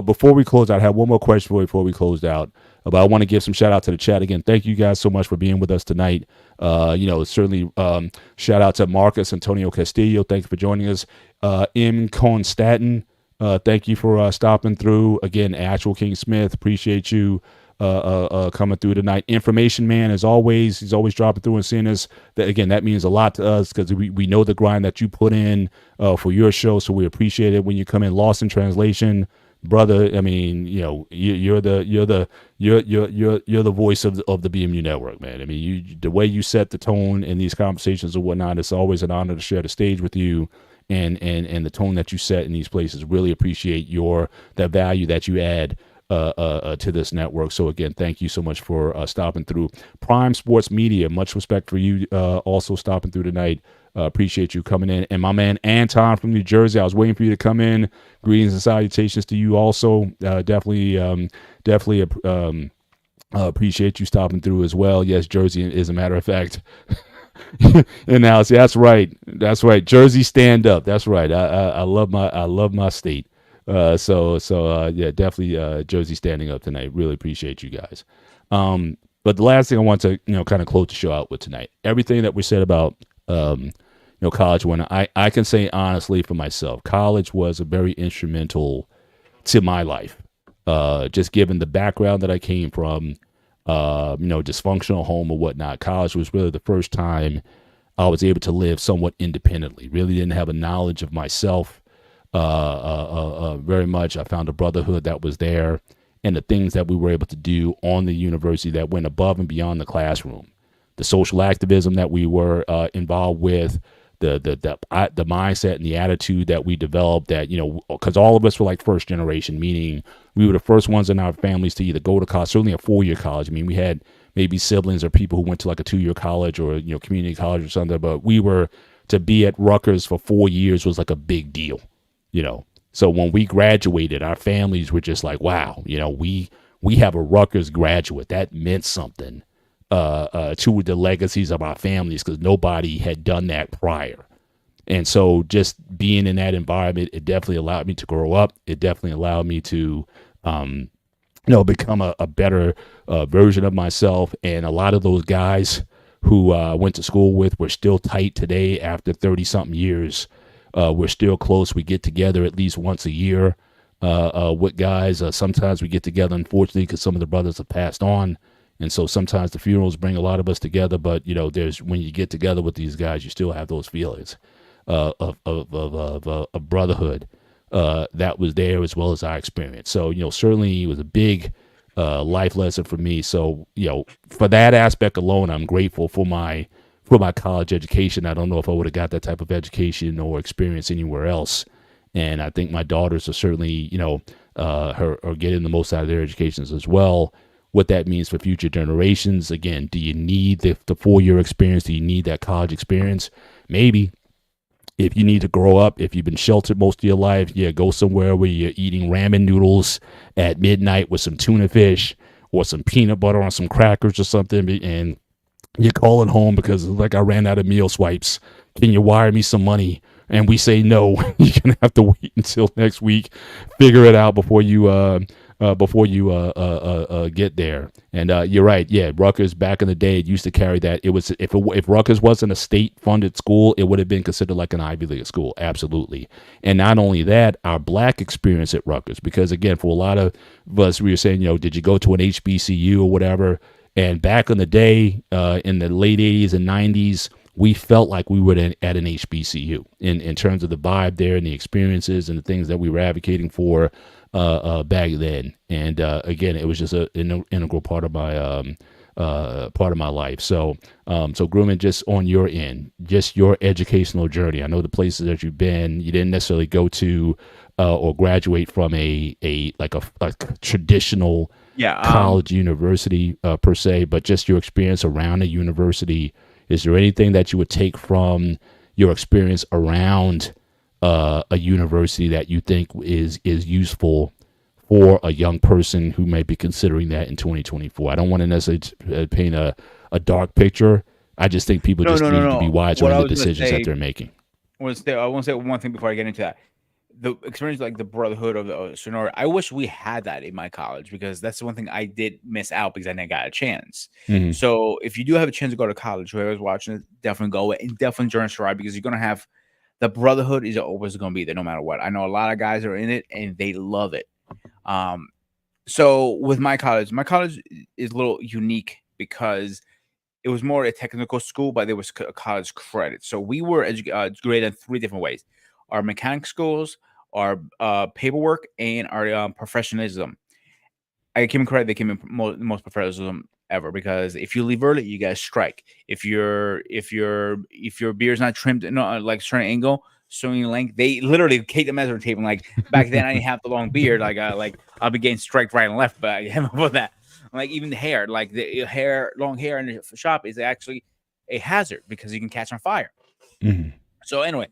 before we close out, I have one more question before we close out. But I want to give some shout out to the chat again. Thank you guys so much for being with us tonight. Certainly shout out to Marcus Antonio Castillo. Thank you for joining us. M. Constantin, thank you for stopping through. Again, Actual King Smith, appreciate you coming through tonight. Information Man, as always, he's always dropping through and seeing us. That means a lot to us because we know the grind that you put in for your show, so we appreciate it when you come in. Lost in Translation, brother, I mean, you're the voice of the BMU network, man. I mean, the way you set the tone in these conversations and whatnot, it's always an honor to share the stage with you, and the tone that you set in these places. Really appreciate that value that you add to this network. So again, thank you so much for stopping through. Prime Sports Media, much respect for you also stopping through tonight. Appreciate you coming in. And my man Anton from New Jersey, I was waiting for you to come in. Greetings and salutations to you also. Definitely appreciate you stopping through as well. Yes, Jersey is a matter of fact. And now, see, that's right. Jersey, stand up. That's right. I love my state. So yeah, definitely Jersey standing up tonight. Really appreciate you guys. But the last thing I want to kind of close the show out with tonight, everything that we said about college, when I can say honestly for myself, college was a very instrumental to my life. Just given the background that I came from, dysfunctional home or whatnot, college was really the first time I was able to live somewhat independently. Really didn't have a knowledge of myself very much. I found a brotherhood that was there, and the things that we were able to do on the university that went above and beyond the classroom. The social activism that we were involved with, the mindset and the attitude that we developed, that because all of us were like first generation, meaning we were the first ones in our families to either go to college, certainly a 4-year college. I mean, we had maybe siblings or people who went to like a 2-year college or community college or something, but we were to be at Rutgers for 4 years was like a big deal. So when we graduated, our families were just like, wow, we have a Rutgers graduate. That meant something to the legacies of our families, because nobody had done that prior. And so just being in that environment, it definitely allowed me to grow up. It definitely allowed me to, become a better version of myself. And a lot of those guys who I went to school with, we're still tight today after 30-something years. We're still close. We get together at least once a year with guys. Sometimes we get together, unfortunately, because some of the brothers have passed on. And so sometimes the funerals bring a lot of us together. But, there's when you get together with these guys, you still have those feelings of brotherhood that was there, as well as our experience. So, certainly it was a big life lesson for me. So, for that aspect alone, I'm grateful for my college education. I don't know if I would have got that type of education or experience anywhere else. And I think my daughters are certainly, are getting the most out of their educations as well. What that means for future generations. Again, do you need the 4-year experience? Do you need that college experience? Maybe. If you need to grow up, if you've been sheltered most of your life, go somewhere where you're eating ramen noodles at midnight with some tuna fish or some peanut butter on some crackers or something, and you're calling home because like I ran out of meal swipes. Can you wire me some money? And we say no. You're gonna have to wait until next week. Figure it out before you get there. And you're right. Yeah, Rutgers back in the day, it used to carry that. It was if Rutgers wasn't a state-funded school, it would have been considered like an Ivy League school. Absolutely. And not only that, our black experience at Rutgers, because again, for a lot of us, we were saying, did you go to an HBCU or whatever? And back in the day, in the late 80s and 90s, we felt like we were at an HBCU in terms of the vibe there and the experiences and the things that we were advocating for back then. And again, it was just an integral part of my life. So Grumman, just on your end, just your educational journey. I know the places that you've been, you didn't necessarily go to or graduate from a traditional college university per se, but just your experience around a university. Is there anything that you would take from your experience around a university that you think is useful for a young person who may be considering that in 2024? I don't want to necessarily paint a dark picture. I just think people need to be wiser in the decisions that they're making. I want to say one thing before I get into that. The experience, like the brotherhood of the sorority, I wish we had that in my college, because that's the one thing I did miss out because I didn't got a chance. Mm-hmm. So if you do have a chance to go to college, whoever's watching it, definitely go and definitely join a sorority, because you're going to have the brotherhood is always going to be there no matter what. I know a lot of guys are in it and they love it. So with my college is a little unique because it was more a technical school, but there was a college credit. So we were graded in 3 different ways: our mechanic schools, our paperwork, and our professionalism. I came in credit; they came in most professionalism ever, because if you leave early, you guys strike. If your beer's not trimmed, like certain angle, certain length, they literally take the measuring tape. And like back then, I didn't have the long beard. I'll be getting striked right and left, but I have about that. Like even the hair, like long hair in the shop is actually a hazard because you can catch on fire. Mm-hmm. So anyway,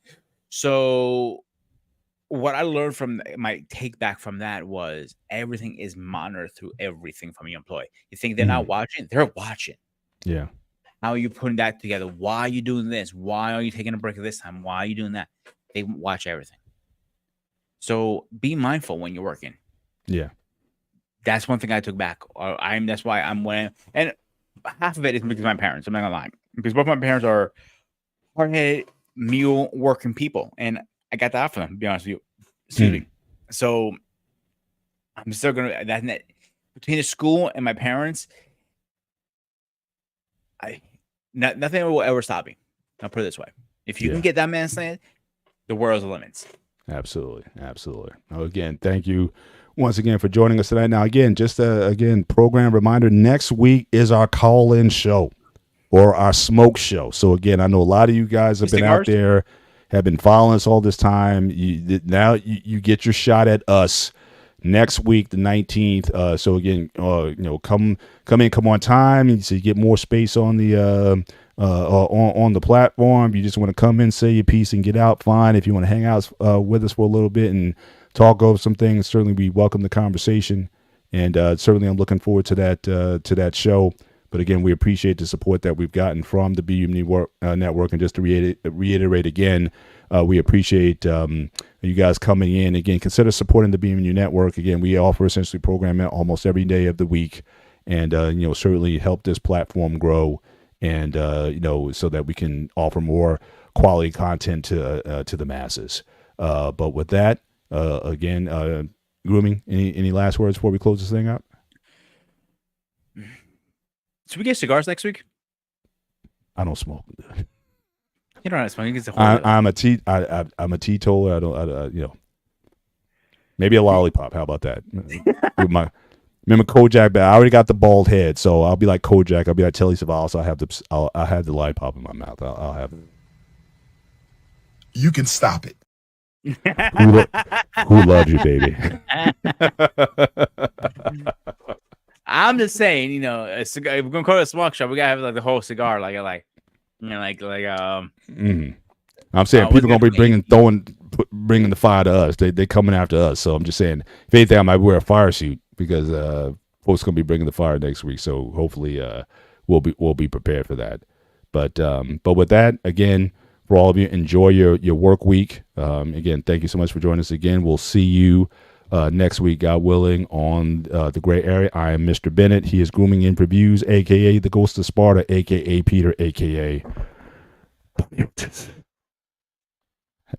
what I learned from my take back from that was everything is monitored through everything from your employee. You think they're not watching? They're watching. Yeah. How are you putting that together? Why are you doing this? Why are you taking a break at this time? Why are you doing that? They watch everything. So be mindful when you're working. Yeah. That's one thing I took back. That's why I'm wearing. And half of it is because of my parents. I'm not gonna lie, because both my parents are hard-headed, mule working people, and I got that from them. To be honest with you, excuse me. So I'm still gonna that between the school and my parents. Nothing will ever stop me. I'll put it this way: if you can get that man saying, the world's the limits. Absolutely. Well, again, thank you once again for joining us tonight. Now, again, just program reminder: next week is our call-in show or our smoke show. So again, I know a lot of you guys have been out there, have been following us all this time. Now you get your shot at us next week, the 19th. So again, come on time, so you get more space on the on the platform. You just want to come in, say your piece, and get out, fine. If you want to hang out with us for a little bit and talk over some things, certainly we welcome the conversation. And certainly I'm looking forward to that show. But again, we appreciate the support that we've gotten from the BU Network. And just to reiterate again, we appreciate you guys coming in. Again, consider supporting the BMU Network. Again, we offer essentially programming almost every day of the week, and certainly help this platform grow, and so that we can offer more quality content to the masses. But with that, again, Grooming, any last words before we close this thing out? Should we get cigars next week? I don't smoke. You don't have to smoke. I'm a teetotaler. I don't. Maybe a lollipop. How about that? Remember Kojak? But I already got the bald head, so I'll be like Kojak. I'll be like Telly Savalas. I'll have the lollipop in my mouth. I'll have it. You can stop it. Who loves you, baby? I'm just saying, a cigar, if we're gonna call it a smoke shop, we gotta have like the whole cigar, I'm saying people gonna be bringing the fire to us. They coming after us. So I'm just saying, if anything, I might wear a fire suit because folks gonna be bringing the fire next week. So hopefully, we'll be prepared for that. But with that, again, for all of you, enjoy your work week. Again, thank you so much for joining us again. We'll see you next week, God willing, on the gray area. I am Mr. Bennett. He is Grooming in Reviews, a.k.a. the Ghost of Sparta, a.k.a. Peter, a.k.a.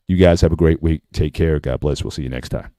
You guys have a great week. Take care. God bless. We'll see you next time.